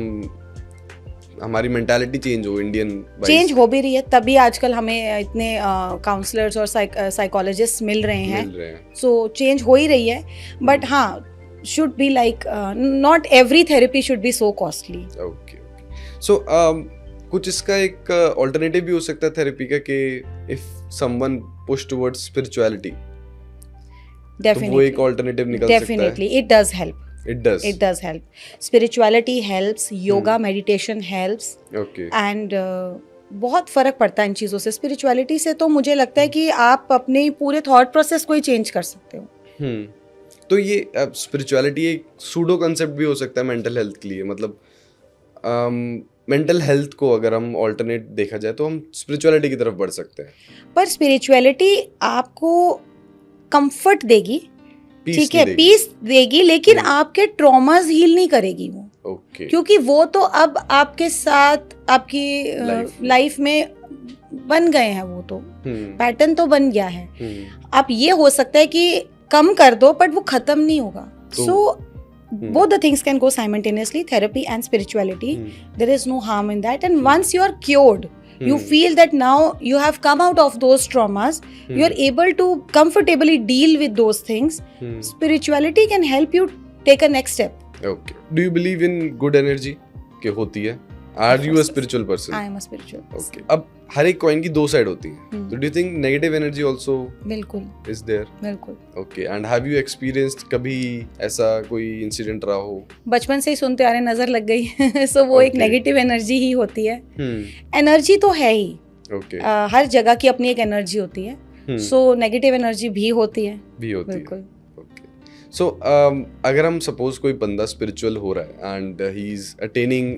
हमारी मेंटालिटी चेंज हो, इंडियन चेंज हो भी रही है, तभी आजकल हमें इतने काउंसलर्स और साइकोलॉजिस्ट मिल रहे हैं. सो चेंज हो ही रही है. बट हाँ, should be like not every therapy should be so costly. Okay. So कुछ इसका एक ऑल्टरनेटिव भी हो सकता है थेरेपी का कि if someone push towards spirituality, तो वो एक ऑल्टरनेटिव निकल सकता है. Definitely it does help. It does help. Spirituality helps, yoga, meditation helps. Okay. And बहुत फर्क पड़ता है इन चीज़ों से. स्पिरिचुअलिटी से तो मुझे लगता है कि आप अपने पूरे थॉट प्रोसेस को ही चेंज कर सकते हो. तो ये स्पिरिचुअलिटी एक सूडो कंसेप्ट भी हो सकता है मेंटल हेल्थ के लिए. मतलब मेंटल हेल्थ को अगर हम ऑल्टरनेट देखा जाए तो हम स्पिरिचुअलिटी की तरफ बढ़ सकते हैं. पर स्पिरिचुअलिटी आपको कंफर्ट देगी, ठीक है, पीस देगी, लेकिन आपके ट्रॉमास हील नहीं करेगी वो. Okay. क्योंकि वो तो अब आपके साथ आपकी लाइफ में बन गए हैं, वो तो पैटर्न तो बन गया है. आप ये हो सकता है कि कम कर दो, बट वो खत्म नहीं होगा. सो both the things can go simultaneously, therapy and spirituality. There is no harm in that. And once you are cured, you feel that now you have come out of those traumas, you are able to comfortably deal with those things. Spirituality can help you take a next step. Okay. Do you believe in good energy? के होती है? Are you a spiritual person? I am a spiritual person. Okay. अब हर एक coin की दो side होती है. So do you think negative energy also बिल्कुल is there? बिल्कुल. Okay. And have you experienced कभी ऐसा कोई इंसिडेंट रहा हो? बचपन से ही सुनते आ रहे, नजर लग गई. सो वो एक नेगेटिव एनर्जी ही होती है. एनर्जी तो है ही. Okay. हर जगह की अपनी एक एनर्जी होती है. सो नेगेटिव एनर्जी भी होती है. बिल्कुल. सो अगर हम सपोज कोई बंदा स्पिरिचुअल हो रहा है and he is attaining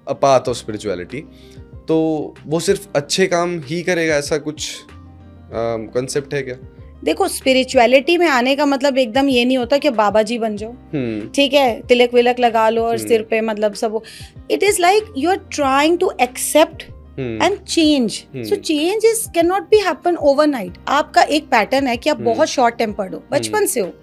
a path of spirituality, तो वो सिर्फ अच्छे काम ही करेगा, ऐसा कुछ कॉन्सेप्ट है क्या? देखो, स्पिरिचुअलिटी में आने का मतलब एकदम ये नहीं होता कि बाबा जी बन जाओ, ठीक है, तिलक विलक लगा लो और सिर पे मतलब सब. It is like you are trying to accept and change. So change is can not be happen overnight. आपका एक पैटर्न है कि आप बहुत शॉर्ट टेम्पर्ड हो, बचपन से हो,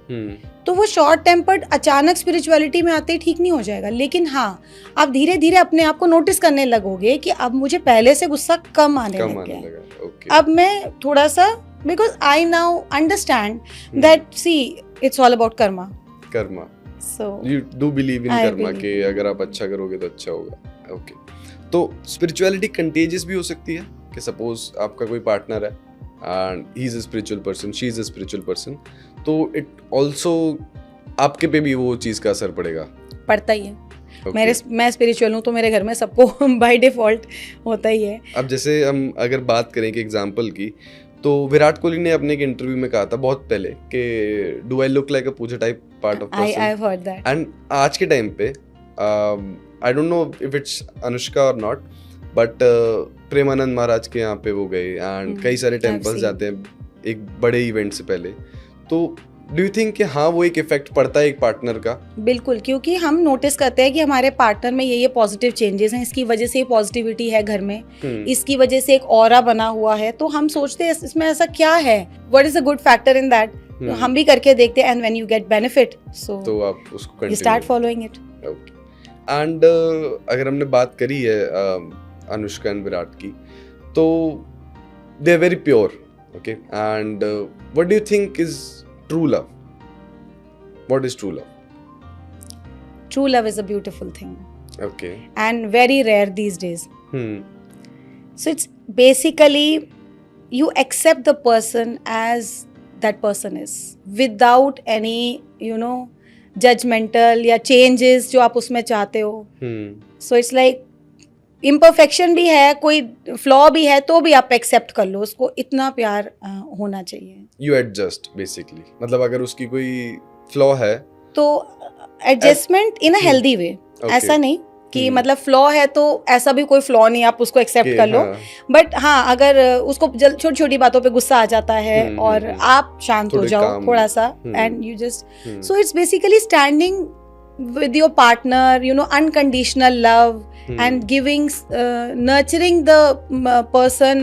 तो वो शॉर्ट टेम्पर्ड अचानक स्पिरिचुअलिटी में आते ही ठीक नहीं हो जाएगा. लेकिन हाँ, आप धीरे धीरे अपने आप को नोटिस करने लगोगे कि अब मुझे पहले से गुस्सा कम आने लग गया. अब मैं थोड़ा सा, because I now understand that see it's all about Karma. So you do believe in Karma कि अगर आप अच्छा करोगे तो अच्छा होगा. ओके. तो स्पिरिचुअलिटी कंटेजियस भी हो सकती है कि सपोज आपका कोई पार्टनर है and he is a spiritual person, she is a spiritual person, तो इट ऑल्सो आपके पे भी वो चीज़ का असर पड़ता ही है. मैं स्पिरिचुअल हूँ तो मेरे घर में सबको बाय डिफॉल्ट होता ही है. अब जैसे हम अगर बात करें कि एग्जांपल की, तो विराट कोहली ने अपने एक इंटरव्यू में कहा था बहुत पहले कि do I look like a puja type part of person. I have heard that. And आज के टाइम पे I don't know if it's Anushka और नॉट, बट प्रेमानंद महाराज के यहाँ पे वो गए एंड कई सारे टेम्पल्स जाते हैं एक बड़े इवेंट से पहले. तो डू यू थिंक कि हाँ वो एक इफेक्ट पड़ता है एक पार्टनर का? बिल्कुल, क्योंकि हम नोटिस करते हैं कि हमारे पार्टनर में ये पॉजिटिव चेंजेस हैं, इसकी वजह से पॉजिटिविटी है घर में, इसकी वजह से एक ऑरा बना हुआ है. तो हम सोचते हैं इसमें ऐसा क्या है, what is a good factor in that. हम भी करके देखते हैं and when you get benefit, so तो आप उसको continue start following it. Okay. And अगर हमने बात करी है अनुष्का एंड विराट की, तो they are very pure. Okay. And what do you think is true love? What is true love? True love is a beautiful thing. Okay. And very rare these days. So it's basically you accept the person as that person is without any judgmental या changes जो आप उसमें चाहते हो. So it's like imperfection भी है, कोई flaw भी है, तो भी आप accept कर लो उसको. इतना प्यार होना चाहिए. You adjust basically. मतलब अगर उसकी कोई flaw है तो adjustment in a healthy way. ऐसा नहीं कि मतलब फ्लॉ है तो ऐसा भी कोई फ्लॉ नहीं, आप उसको एक्सेप्ट कर लो. बट हाँ, अगर उसको छोटी छोटी बातों पे गुस्सा आ जाता है और आप शांत हो जाओ थोड़ा सा, and you just, so it's basically standing with your partner, unconditional love, and giving, nurturing the person,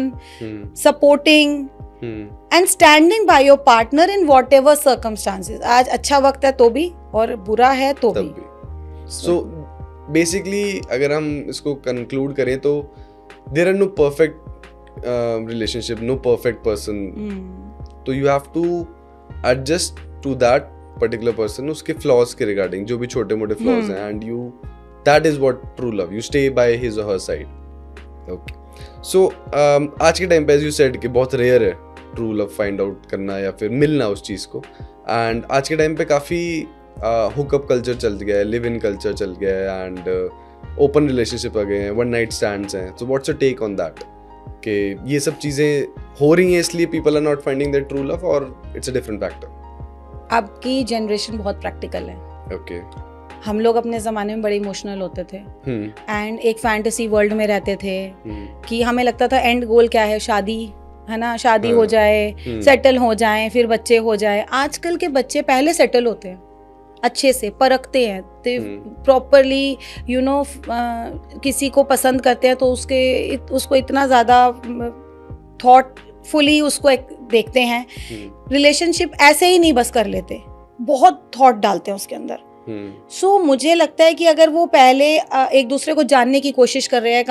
supporting, and standing by your partner in whatever circumstances. आज अच्छा वक्त है तो भी, और बुरा है तो भी. So basically अगर हम इसको conclude करें तो there are no perfect relationship, no perfect person. तो you have to adjust to that particular person, उसके flaws के regarding, जो भी छोटे मोटे flaws हैं, and you, that is what true love, you stay by his or her side. Okay. So आज के time पे as you said कि बहुत rare है true love find out करना या फिर मिलना उस चीज़ को, and आज के time पे काफ़ी हुकअप कल्चर चल गया है, लिव इन कल्चर चल गया है, एंड ओपन रिलेशनशिप आ गए हैं, वन नाइट स्टैंड्स हैं. So what's your take on that कि ये सब चीज़ें हो रही हैं इसलिए people are not finding that true love, और इट्स अ डिफरेंट फैक्टर? आपकी जनरेशन बहुत प्रैक्टिकल है. ओके. हम लोग अपने ज़माने में बड़े इमोशनल होते थे, एंड एक फैंटेसी वर्ल्ड में रहते थे कि हमें लगता था एंड गोल क्या है, शादी है ना, शादी हो जाए, सेटल हो जाए, फिर बच्चे हो जाए. आजकल के बच्चे पहले सेटल होते हैं, अच्छे से परखते हैं, प्रॉपरली किसी को पसंद करते हैं तो उसको इतना ज़्यादा थॉटफुली उसको देखते हैं. रिलेशनशिप ऐसे ही नहीं बस कर लेते, बहुत थॉट डालते हैं उसके अंदर. सो मुझे लगता है कि अगर वो पहले एक दूसरे को जानने की कोशिश कर रहे हैं,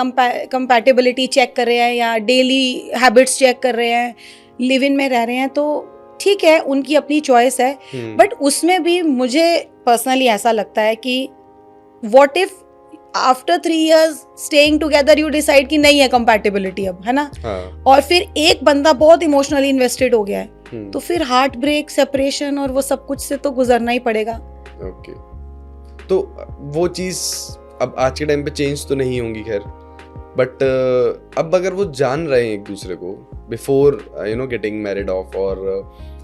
कंपैटिबिलिटी चेक कर रहे हैं, या डेली हैबिट्स चेक कर रहे हैं, लिव इन में रह रहे हैं, तो ठीक है, उनकी अपनी चॉइस है. बट उसमें भी मुझे पर्सनली ऐसा लगता है कि what if after 3 years staying together you decide कि नहीं है कंपैटिबिलिटी अब, है ना, और फिर एक बंदा बहुत इमोशनली इन्वेस्टेड हो गया है, तो फिर हार्ट ब्रेक, सेपरेशन और वो सब कुछ से तो गुजरना ही पड़ेगा. ओके. तो वो चीज़ अब आज के टाइम पे चेंज तो नहीं होंगी खैर, बट अब अगर वो जान रहे हैं एक दूसरे को बिफोर गेटिंग मैरिड ऑफ, और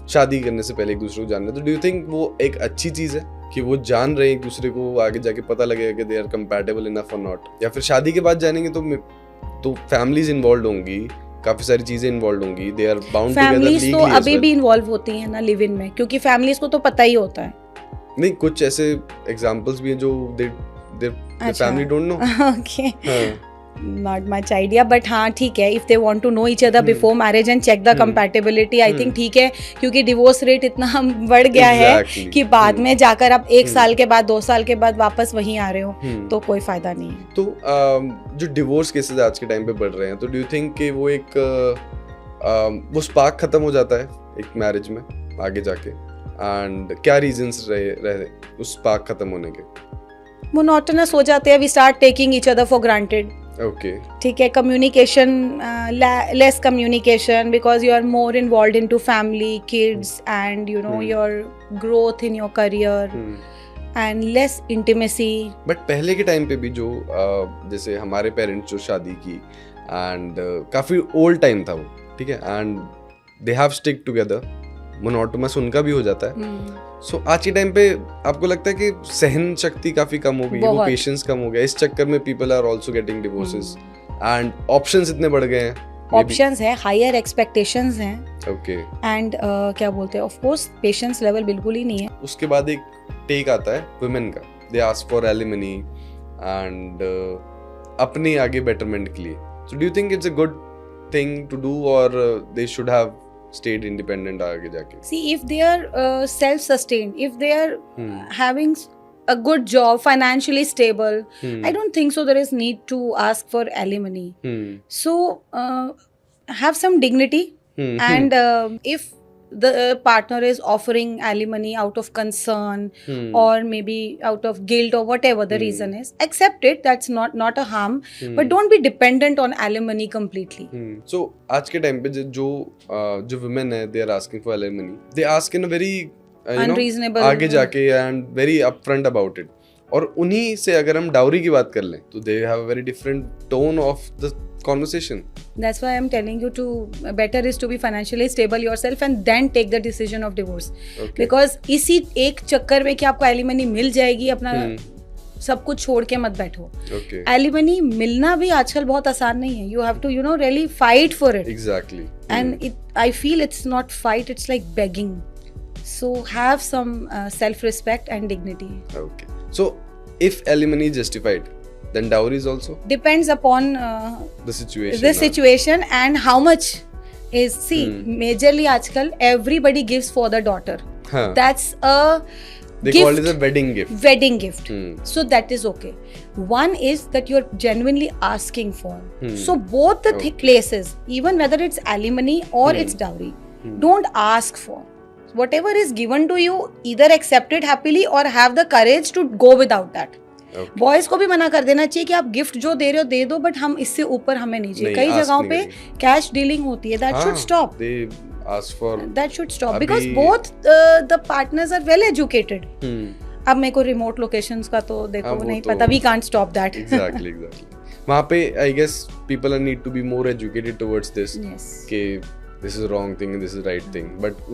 शादी करने से पहले एक दूसरे को जान रहे, तो डू यू थिंक वो एक अच्छी चीज़ है कि वो जान रहे हैं एक दूसरे को, आगे जाके पता लगेगा कि दे आर कंपैटिबल इनफ और नॉट, या फिर शादी के बाद जानेंगे तो फैमिलीज इन्वॉल्व होंगी, काफी सारी चीजें इन्वॉल्व होंगी, they are bound together legally. Families तो अभी भी इन्वॉल्व होती हैं ना लिव इन में, क्योंकि फैमिलीज को तो पता ही होता है. नहीं, कुछ ऐसे एग्जांपल्स भी हैं जो their family don't know. Okay. Not much idea, but हाँ ठीक है, if they want to know each other before marriage and check the compatibility, I think ठीक है, क्योंकि डिवोर्स रेट इतना बढ़ गया है कि बाद में जाकर आप 1 साल के बाद, 2 साल के बाद वापस वहीं आ रहे हो, तो कोई फायदा नहीं है. तो जो डिवोर्स केसेस आज के टाइम पे बढ़ रहे हैं, तो डू यू थिंक कि वो एक वो स्पार्क खत्म हो जाता है एक मैरिज में आगे जाके, एंड क्या रीजंस रहे उस स्पार्क खत्म होने के? मोनोटोनस हो जाते हैं, we start taking each other for granted. Okay. ठीक है, communication, less communication, because you are more involve into family, kids, and your growth in your career, and less intimacy. But पहले के टाइम पे भी जो जैसे हमारे पेरेंट्स जो शादी की, एंड काफी ओल्ड टाइम था वो, ठीक है, and they have stick together, monotonous उनका भी हो जाता है. सो आज के टाइम पे आपको लगता है कि सहन शक्ति काफी कम हो गई, वो पेशेंस कम हो गया, इस चक्कर में people are also getting divorces, and options इतने बढ़ गए हैं, ऑप्शंस है, हायर एक्सपेक्टेशंस हैं. ओके. एंड क्या बोलते हैं, ऑफ कोर्स पेशेंस लेवल बिल्कुल ही नहीं है. उसके बाद एक टेक आता है वुमेन का, they ask for alimony and अपने आगे बेटरमेंट के लिए. So do you think it's a good thing to do, और they should have stayed independent आगे जाके? See, if they are self-sustained, if they are having a good job, financially stable, I don't think so there is need to ask for alimony. So have some dignity, and if the partner is offering alimony out of concern or maybe out of guilt or whatever the reason is, accept it. That's not a harm, but don't be dependent on alimony completely. So आज के time पे जो women है, they are asking for alimony. They ask in a very Unreasonable, आगे जाके and very upfront about it. और उन्हीं से अगर हम डाउरी की बात कर लें तो they have a very different tone of the conversation. That's why I'm telling you to better is to be financially stable yourself and then take the decision of divorce. Okay. Because इसी एक चक्कर में कि आपको alimony मिल जाएगी, अपना सब कुछ छोड़ के मत बैठो. Okay. एलिमनी मिलना भी आजकल बहुत आसान नहीं है. You have to really fight for it. Exactly. And I feel it's not fight, it's like begging. So have some self-respect and dignity. Okay. So if alimony is justified, then dowry is also? Depends upon The situation. the situation and how much is. See, majorly आजकल everybody gives for the daughter. हाँ. That's a They gift. call it a wedding gift. Wedding gift. So that is okay. One is that you're genuinely asking for. So both the places, even whether it's alimony or it's dowry, don't ask for. Whatever is given to you, either accept it happily or have the courage to go without that. Okay. Boys को भी मना कर देना चाहिए कि आप gift जो दे रहे हो दे दो, बट हम इससे ऊपर हमें नहीं चाहिए. कई ask जगहों नहीं पे करेंगे. कैश डीलिंग होती है. That should stop. They ask for. That should stop अभी- because both the partners are well educated. अब मेरे को रिमोट लोकेशंस का तो देखो हाँ, वो नहीं तो- पता. We can't stop that. Exactly. वहाँ पे I guess people need to be more educated towards this. Yes. कि this is wrong thing and this is right thing. But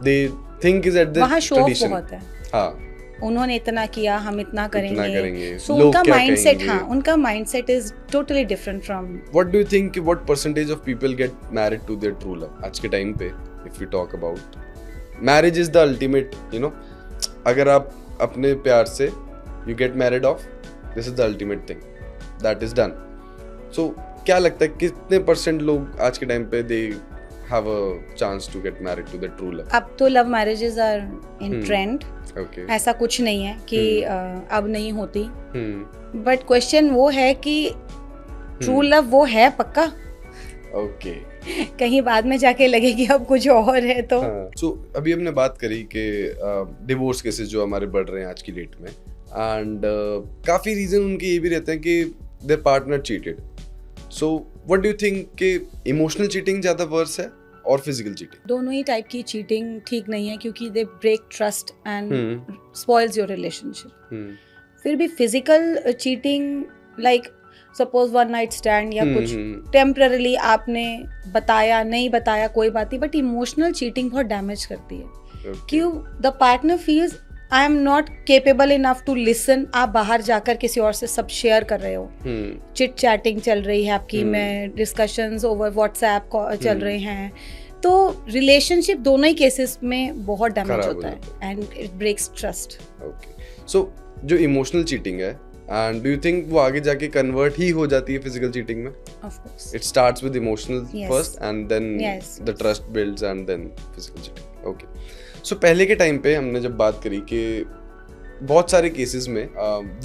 they think is at the वहाँ show off tradition. बहुत है. हाँ. उन्होंने इतना किया, हम इतना करेंगे. सो लोग उनका क्या माइंडसेट, कहेंगे? हाँ, उनका mindset is totally different from. What do you think? What percentage of people get married to their true love? आज के टाइम पे, if we talk about marriage is the ultimate, अगर आप अपने प्यार से you get married off, this is the ultimate thing that is done. So क्या लगता है कितने % लोग आज के टाइम पे they have a chance to get married to their true love? अब तो love marriages are in trend. Okay. ऐसा कुछ नहीं है कि अब नहीं होती. बट क्वेश्चन वो है कि ट्रू लव वो है पक्का. Okay. कहीं बाद में जाके लगे कि अब कुछ और है तो. So अभी हमने बात करी कि डिवोर्स केसेस जो हमारे बढ़ रहे हैं आज की डेट में, एंड काफी रीजन उनके ये भी रहते हैं कि there partner cheated. So what do you think कि इमोशनल चीटिंग ज्यादा वर्स है और फिजिकल चीटिंग? दोनों ही टाइप की चीटिंग ठीक नहीं है क्योंकि they break trust and spoils your relationship. फिर भी physical cheating like suppose one night stand या कुछ टेम्पररी आपने बताया नहीं बताया कोई बात नहीं, बट इमोशनल चीटिंग बहुत डैमेज करती है. क्यों? The partner feels I am not capable enough to listen. आप बाहर जाकर किसी और से सब शेयर कर रहे हो, चिट चैटिंग चल रही है आपकी में, डिस्कशंस ओवर व्हाट्सएप चल रहे हैं, तो रिलेशनशिप दोनों ही केसेस में बहुत डैमेज होता है and it breaks trust. Okay. So जो इमोशनल चीटिंग है, एंड डू यू थिंक वो आगे जाके कन्वर्ट ही हो जाती है फिजिकल चीटिंग में? Of course. It starts with emotional Yes. First and then Yes. The trust builds and then physical cheating. Okay. So पहले के टाइम पे हमने जब बात करी कि बहुत सारे केसेस में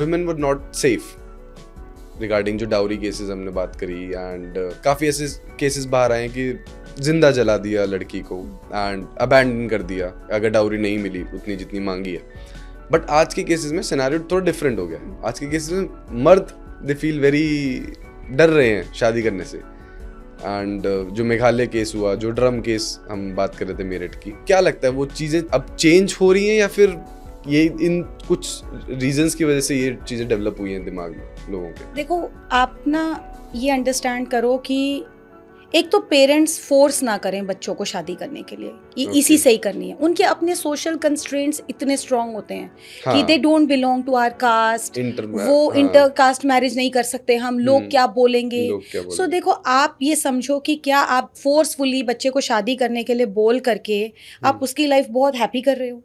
women were not safe regarding जो डाउरी केसेस हमने बात करी, एंड काफ़ी ऐसे केसेस बाहर आए कि जिंदा जला दिया लड़की को एंड अबैंडन कर दिया अगर डाउरी नहीं मिली उतनी जितनी मांगी है. बट आज के केसेस में सिनेरियो थोड़ा डिफरेंट हो गया. आज के केसेस में मर्द दे फील वेरी डर रहे हैं शादी करने से. एंड जो मेघालय केस हुआ, जो ड्रम केस हम बात कर रहे थे मेरठ की, क्या लगता है वो चीज़ें अब चेंज हो रही हैं या फिर ये इन कुछ रीजंस की वजह से ये चीज़ें डेवलप हुई हैं दिमाग में लोगों के? देखो, आप ना ये अंडरस्टैंड करो कि एक तो पेरेंट्स फोर्स ना करें बच्चों को शादी करने के लिए. ये इसी से ही करनी है. उनके अपने सोशल कंस्ट्रेंट्स इतने स्ट्रांग होते हैं कि they don't belong to our caste. वो इंटर कास्ट मैरिज नहीं कर सकते हम. लोग क्या बोलेंगे? सो देखो, आप ये समझो कि क्या आप फोर्सफुली बच्चे को शादी करने के लिए बोल करके आप उसकी लाइफ बहुत हैप्पी कर रहे हो.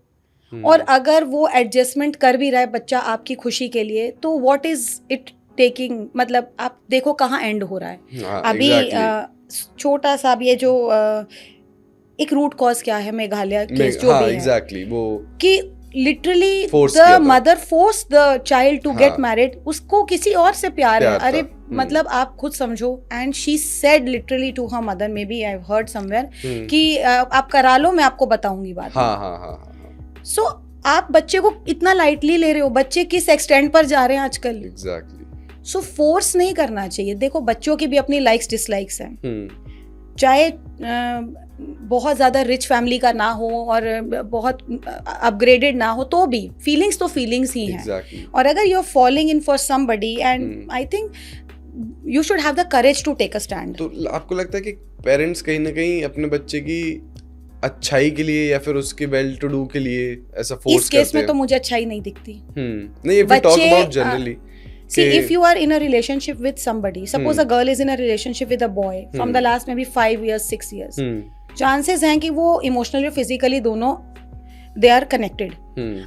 और अगर वो एडजस्टमेंट कर भी रहा है बच्चा आपकी खुशी के लिए, तो व्हाट इज इट टेकिंग? मतलब आप देखो कहाँ एंड हो रहा है. अभी छोटा सा भी ये जो एक रूट कॉज क्या है मेघालय केस जो भी है, एग्जैक्टली वो कि literally the mother force the child to get married. उसको किसी और से प्यार है. अरे मतलब आप खुद समझो, and she said literally to her mother, maybe I have heard somewhere, कि आप करा लो, मैं आपको बताऊंगी बाद में। हाँ। सो आप बच्चे को इतना लाइटली ले रहे हो, बच्चे किस एक्सटेंड पर जा रहे हैं आजकल। एग्जैक्टली। सो फोर्स नहीं करना चाहिए। देखो बच्चों की भी अपनी लाइक्स डिसलाइक्स हैं, चाहे बहुत ज़्यादा रिच फैमिली का ना हो और बहुत अपग्रेडेड ना हो, तो भी फीलिंग्स तो फीलिंग्स ही हैं। Exactly. और अगर you are following in for somebody, and I think you should have the courage to take a stand. तो आपको लगता है कि पेरेंट्स कहीं ना कहीं अपने बच्चे की अच्छाई के लिए या फिर उसके वेल टू डू के लिए ऐसा फोर्स इस केस में तो मुझे अच्छाई नहीं दिखती। नहीं, if we talk about generally, See, if you are in a relationship with somebody, suppose a girl is in a relationship with a boy from the last maybe 5 years, 6 years, chances हैं कि वो emotionally और physically दोनों they are connected.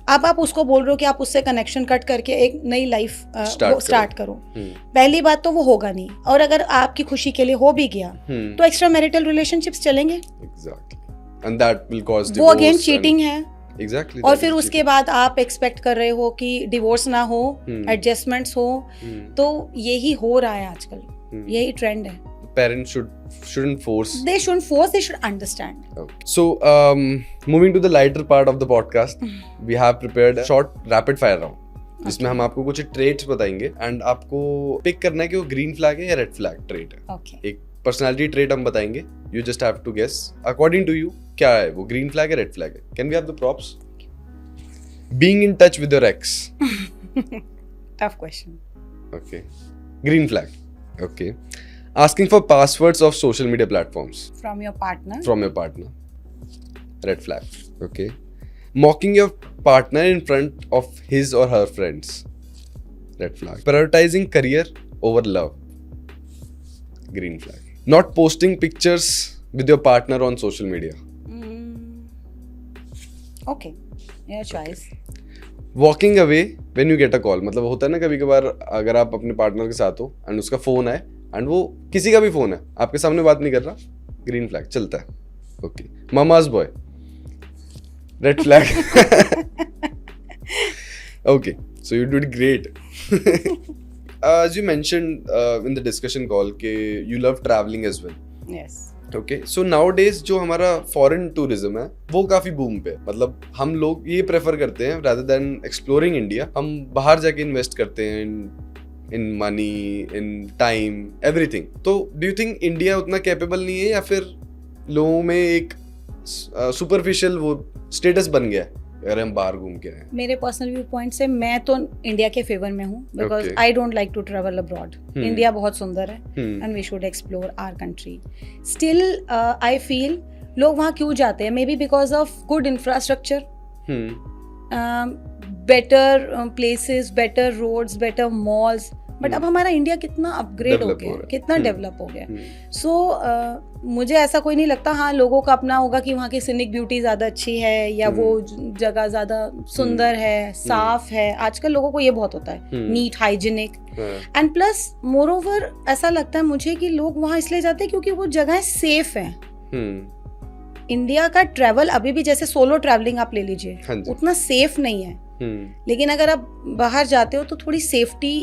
अब आप उसको बोल रहे हो कि आप उससे कनेक्शन कट करके एक नई लाइफ स्टार्ट करो। पहली बात तो वो होगा नहीं, और अगर आपकी खुशी के लिए हो भी गया तो एक्स्ट्रा मैरिटल रिलेशनशिप्स चलेंगे। Exactly. And that will cause वो divorce अगेन and- चीटिंग है। Exactly. और that फिर is उसके cheating. बाद आप एक्सपेक्ट कर रहे हो कि डिवोर्स ना हो, एडजस्टमेंट्स हो, तो यही हो रहा है आजकल, यही ट्रेंड है। Parents shouldn't force. They shouldn't force, they should understand. Okay. So, moving to the lighter part of the podcast, we have prepared a short rapid fire round, जिसमें हम आपको कुछ ट्रेट्स बताएंगे एंड आपको पिक करना है कि वो ग्रीन फ्लैग है या रेड फ्लैग ट्रेट है। Okay. एक पर्सनालिटी ट्रेट हम बताएंगे, you just have to guess according to you क्या है वो, ग्रीन फ्लैग है रेड फ्लैग है। Can we have the props? Being in touch with your ex. Tough question. Okay, green flag. Okay, asking for passwords of social media platforms From your partner. from your partner, red flag. Okay, mocking your partner in front of his or her friends, red flag. Prioritizing career over love, green flag. Not posting pictures with your partner on social media, Okay. Your choice. walking away when you get a call. मतलब होता है ना कभी कभार अगर आप अपने partner के साथ हो एंड उसका फोन है एंड वो किसी का भी फोन है, आपके सामने बात नहीं कर रहा, ग्रीन फ्लैग चलता है। Okay, mama's boy, red flag. Okay, so you did great. As you mentioned in the discussion call कि you love traveling as well. Yes. Okay, so nowadays जो हमारा फॉरेन टूरिज्म है वो काफी बूम पे, मतलब हम लोग ये प्रेफर करते हैं रादर देन एक्सप्लोरिंग इंडिया, हम बाहर जाके इन्वेस्ट करते हैं in money, in time, everything. तो डू यू थिंक इंडिया उतना कैपेबल नहीं है या फिर लोगों में एक सुपरफिशियल वो स्टेटस बन गया है अगर हम बाहर घूम के आए? मेरे पर्सनल व्यू पॉइंट से मैं तो इंडिया के फेवर में हूँ, because Okay. I don't like to travel abroad. India बहुत सुंदर है and we should explore our country. Still I feel लोग वहाँ क्यों जाते हैं, maybe because of good infrastructure, better places, better roads, better malls. But अब हमारा इंडिया कितना अपग्रेड हो Develop हो गया, रहा है। कितना डेवलप हो गया। सो मुझे ऐसा कोई नहीं लगता। हाँ, लोगों का अपना होगा कि वहाँ की सिनिक ब्यूटी ज़्यादा अच्छी है या वो जगह ज़्यादा सुंदर है, साफ है। आजकल लोगों को ये बहुत होता है, neat, hygienic, and plus moreover ऐसा लगता है मुझे कि लोग वहाँ इसलिए जाते हैं क्योंकि वो जगह सेफ है। इंडिया का ट्रैवल अभी भी, जैसे सोलो ट्रैवलिंग आप ले लीजिए, हाँ जी। उतना सेफ नहीं है। लेकिन अगर आप बाहर जाते हो तो थोड़ी सेफ्टी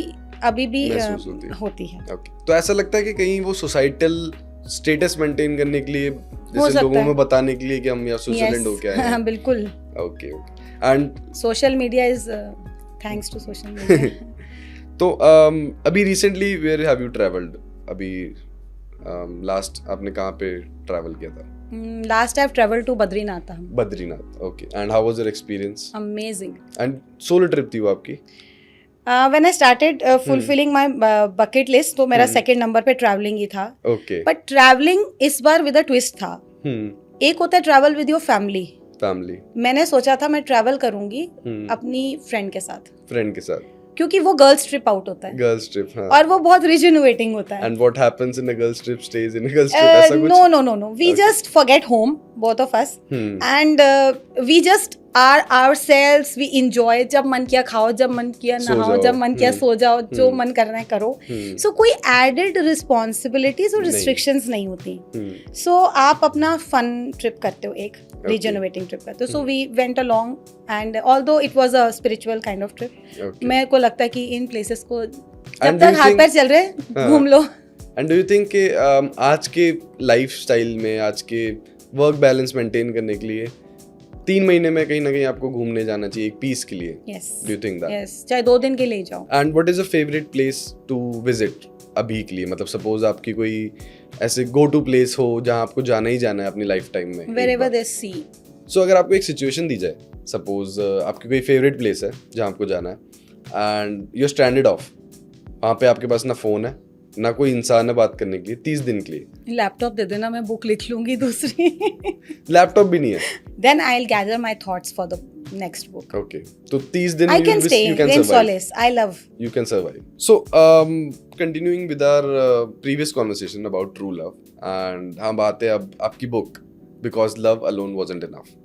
अभी भी महसूस होती है। ओके, तो ऐसा लगता है कि कहीं वो सोसाइटल स्टेटस मेंटेन करने के लिए, जैसे सकता लोगों है। में बताने के लिए कि हम यहाँ स्विट्जरलैंड हो के आए हैं। हाँ, बिल्कुल। Okay okay, and social media is thanks to social media. तो अभी recently where have you travelled? अभी लास्ट आपने कहाँ पे ट्रैवल किया था? Last I have travelled to Badrinath. Badrinath. Okay, and how was your experience? Amazing. And solo trip थी वो आपकी? When I started fulfilling my bucket list, तो मेरा सेकंड नंबर पे ट्रैवलिंग ही था। ओके, बट ट्रैवलिंग इस बार विद अ ट्विस्ट था। एक होता है travel with your family. Family. मैंने सोचा था मैं ट्रैवल करूंगी अपनी फ्रेंड के साथ, फ्रेंड के साथ, क्योंकि वो गर्ल्स ट्रिप आउट होता है गर्ल्स ट्रिप। हाँ, और वो बहुत रिजुनोवेटिंग होता है। And what happens in a girls trip stage in a girls trip, ऐसा कुछ? No. We just forget home, both of us, and we just are ourselves. We enjoy. जब मन किया खाओ, जब मन किया सो नहाओ, जाओ। जब मन किया सो जाओ, जो मन करना है करो। So कोई added responsibilities और नहीं। restrictions नहीं होती। So आप अपना fun trip करते हो, एक regenerating trip करते हो। So we went along, and although it was a spiritual kind of trip, Okay. मेरे को लगता है कि इन places को जब And do तक you हाथ think- पैर चल रहे हाँ. घूम लो. एंड डू यू थिंक कि आज के लाइफस्टाइल में, आज के वर्क बैलेंस मेंटेन करने के लिए 3 महीने में कहीं ना कहीं आपको घूमने जाना चाहिए एक पीस के लिए? Yes. Do you think that? Yes. चाहे 2 दिन के लिए जाओ. And what is a favourite place to visit अभी के लिए? मतलब सपोज आपकी कोई ऐसे गो टू प्लेस हो जहां आपको जाना ही जाना है अपनी लाइफ टाइम में. Wherever there's sea. सो अगर आपको एक सिचुएशन दी जाए, सपोज आपकी कोई फेवरेट प्लेस है जहां आपको जाना है and you are stranded off, वहां पे आपके पास ना फोन है ना कोई इंसान है बात करने के लिए 30 दिन के लिए. लैपटॉप दे देना, मैं बुक लिख लूंगी दूसरी. लैपटॉप भी नहीं है. Then I'll gather my thoughts for the next book. Okay, तो 30 दिन I can stay you can in survive. solace. I love. You can survive. So, continuing with our previous conversation about true love, and हम बात है अब आपकी book, because love alone wasn't enough.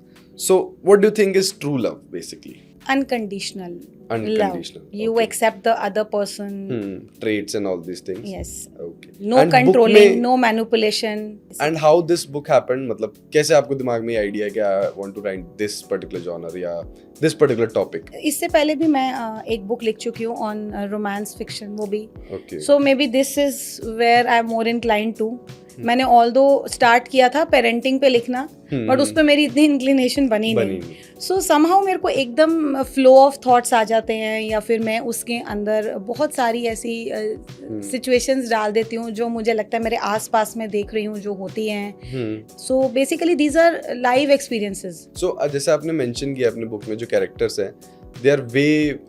So, what do you think is true love, basically? Unconditional. Unconditional, Love. You okay. accept the other person. Traits and all these things. Yes. Okay. No And book controlling, में- no manipulation. And how this book happened? मतलब कैसे आपको दिमाग में idea कि I want to write this particular genre या this particular topic? इससे पहले भी मैं एक बुक लिख चुकी हूँ ऑन रोमांस फिक्शन, वो भी. Okay. So maybe this is where I am more incline to. मैंने ऑल्दो स्टार्ट किया था पेरेंटिंग पे लिखना, बट उस पर मेरी इतनी इंक्लिनेशन बनी नहीं. सो समहाउ मेरे को एकदम फ्लो ऑफ थॉट्स आ जाते हैं, या फिर मैं उसके अंदर बहुत सारी ऐसी सिचुएशंस डाल देती हूँ जो मुझे लगता है मेरे आसपास में देख रही हूँ जो होती हैं. So basically these are live experiences. So जैसे आपने मेंशन किया अपने बुक में जो कैरेक्टर्स हैं, they are way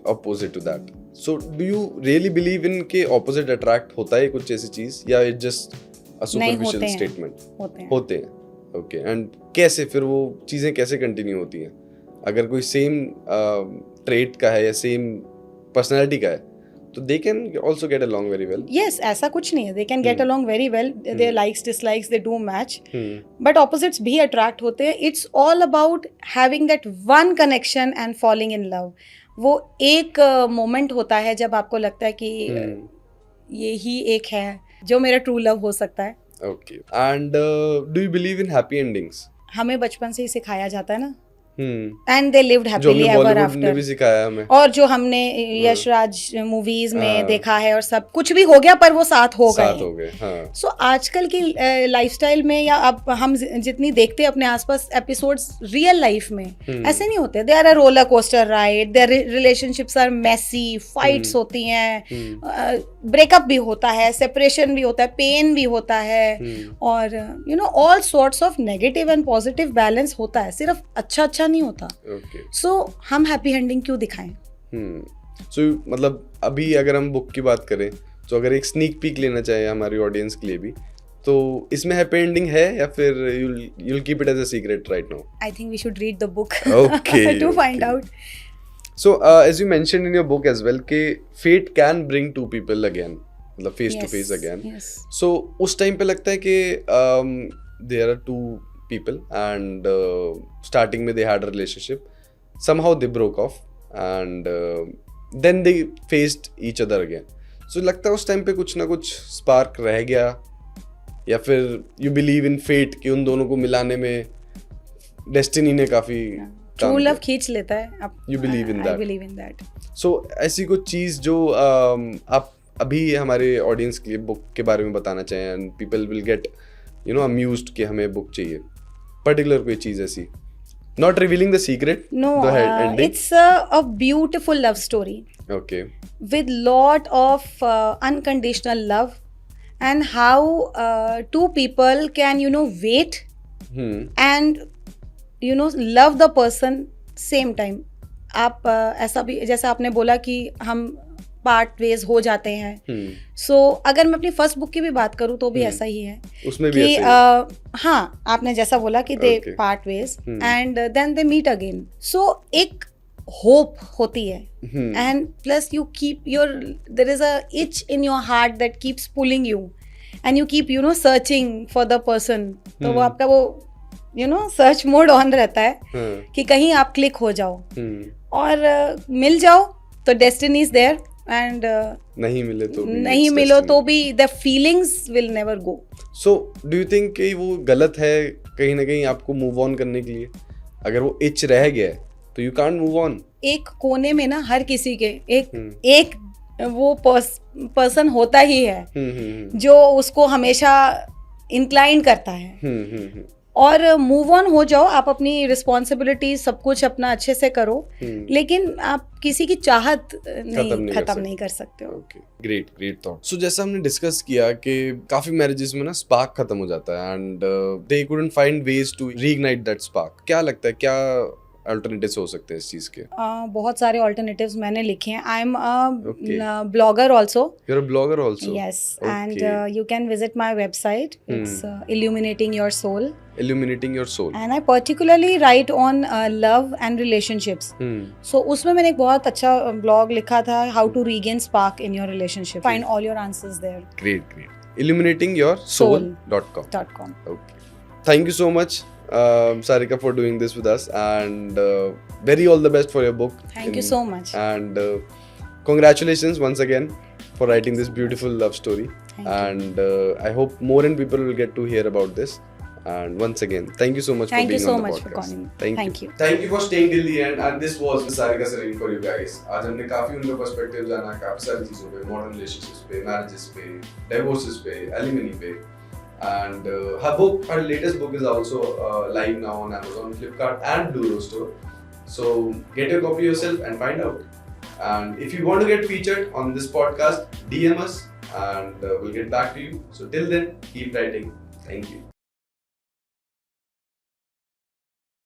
opposite to that. So do you really believe in के ऑपोजिट अट्रैक्ट होता है कुछ ऐसी चीज, या it just a superficial statement? होते हैं. ओके. एंड कैसे फिर वो चीजें कैसे कंटिन्यू होती हैं? अगर कोई सेम ट्रेट का है या सेम पर्सनालिटी का है तो they can also get along very well. Yes, ऐसा कुछ नहीं है. They can get along very well. Their likes dislikes they do match, but opposites भी अट्रैक्ट होते हैं. It's all about having that one connection and falling in love. वो एक moment होता है जब आपको लगता है कि ये ही एक है जो मेरा ट्रू लव हो सकता है. Okay. And do you believe in happy endings? हमें बचपन से ही सिखाया जाता है ना. एंड दे लिव्ड जो हैप्पीली हमने एवर बॉलीवुड ने आफ्टर. भी सिखाया हमें. और जो हमने यश राज मूवीज में हाँ. देखा है, और सब कुछ भी हो गया पर वो साथ हो साथ गए. हो गए. हाँ. सो आजकल की लाइफस्टाइल में, या अब हम जितनी देखते हैं अपने आसपास एपिसोड्स रियल लाइफ में, ऐसे नहीं होते. They are a roller coaster ride. Their relationships are messy, fights होती हैं, ब्रेकअप भी होता है, सेपरेशन भी होता है, पेन भी होता है, और you know all sorts of negative and positive balance होता है. सिर्फ अच्छा नहीं होता. ओके. सो हम हैप्पी एंडिंग क्यों दिखाएं? सो मतलब अभी अगर हम बुक की बात करें, तो अगर एक स्नीक पीक लेना चाहे हमारी ऑडियंस के लिए भी, तो इसमें हैप्पी एंडिंग है या फिर you'll keep it as a secret right now? I think we should read the book Okay, to find okay. out. So as you mentioned in your book as well कि fate can bring two people again, मतलब face to face again. Yes. So उस time पे लगता है कि there are two people and starting में they had a relationship, somehow they broke off and then they faced each other again. So लगता है उस टाइम पे कुछ ना कुछ spark रह गया, या फिर you believe in fate कि उन दोनों को मिलाने में destiny ने काफी True love खींच लेता है. You believe in that. I believe in that. So ऐसी कुछ चीज़ जो आप अभी हमारे ऑडियंस के लिए बुक के बारे में बताना चाहें, and people will get amused कि हमें बुक चाहिए, पर्टिकुलर कोई चीज़ ऐसी, not revealing the secret. No, it's a beautiful love story okay. with lot of unconditional love, and how two people can wait and love the person same time. आप ऐसा भी, जैसा आपने बोला कि हम पार्ट वेज हो जाते हैं. सो अगर मैं अपनी फर्स्ट बुक की भी बात करूँ तो भी ऐसा ही है उसमें भी कि ऐसे ही? हाँ, आपने जैसा बोला कि they Okay. Part ways and then they meet again. So एक होप होती है, and plus you keep your, there is a itch in your heart that keeps pulling you, and you keep searching for the person. तो वो आपका वो search mode on रहता है कि कहीं आप क्लिक हो जाओ, और मिल जाओ तो डेस्टिनी इज देयर, एंड नहीं मिले तो भी नहीं it's मिलो destiny. तो भी the feelings will never go. So do you think कि वो गलत है कहीं ना कहीं आपको मूव ऑन करने के लिए? अगर वो इच रह गया है तो यू कांट मूव ऑन. एक कोने में ना हर किसी के एक वो पर्सन होता ही है जो उसको हमेशा इंक्लाइन करता है। और मूव ऑन हो जाओ, आप अपनी रिस्पॉन्सिबिलिटी सब कुछ अपना अच्छे से करो, लेकिन आप किसी की चाहत खत्म नहीं कर सकते हो। Great great thought. सो जैसा हमने डिस्कस किया कि काफी मैरिजेस में ना स्पार्क खत्म हो जाता है and they couldn't find ways to reignite that spark. क्या लगता है क्या अल्टरनेटिव्स हो सकते हैं इस चीज के? बहुत सारे अल्टरनेटिव्स मैंने लिखे हैं। I am a blogger also. You are a blogger also? Yes, and you can visit my website. It's Illuminating Your Soul. Illuminating Your Soul. And I particularly write on love and relationships. So उसमें मैंने एक बहुत अच्छा blog लिखा था, How to Regain Spark in Your Relationship. Find all your answers there. Great, great. Illuminatingyoursoul.com. Okay. Thank you so much, Sarika, for doing this with us, and very all the best for your book. Thank you so much. And congratulations once again for writing this beautiful love story. And I hope more and people will get to hear about this. And once again, thank you so much for being on the podcast. Thank you so much for calling. Thank you. Thank you for staying till the end. And this was Sarika Sareen for you guys. आज हमने काफी उनका perspective जाना, काफी सारी चीजों पे, modern relationships पे, मैरिजेस पे, डिवोर्सेस पे, एलिमनी पे. And her latest book is also live now on Amazon, Flipkart and Blue Store. So get your copy yourself and find out. And if you want to get featured on this podcast, DM us and we'll get back to you. So till then, keep writing. Thank you.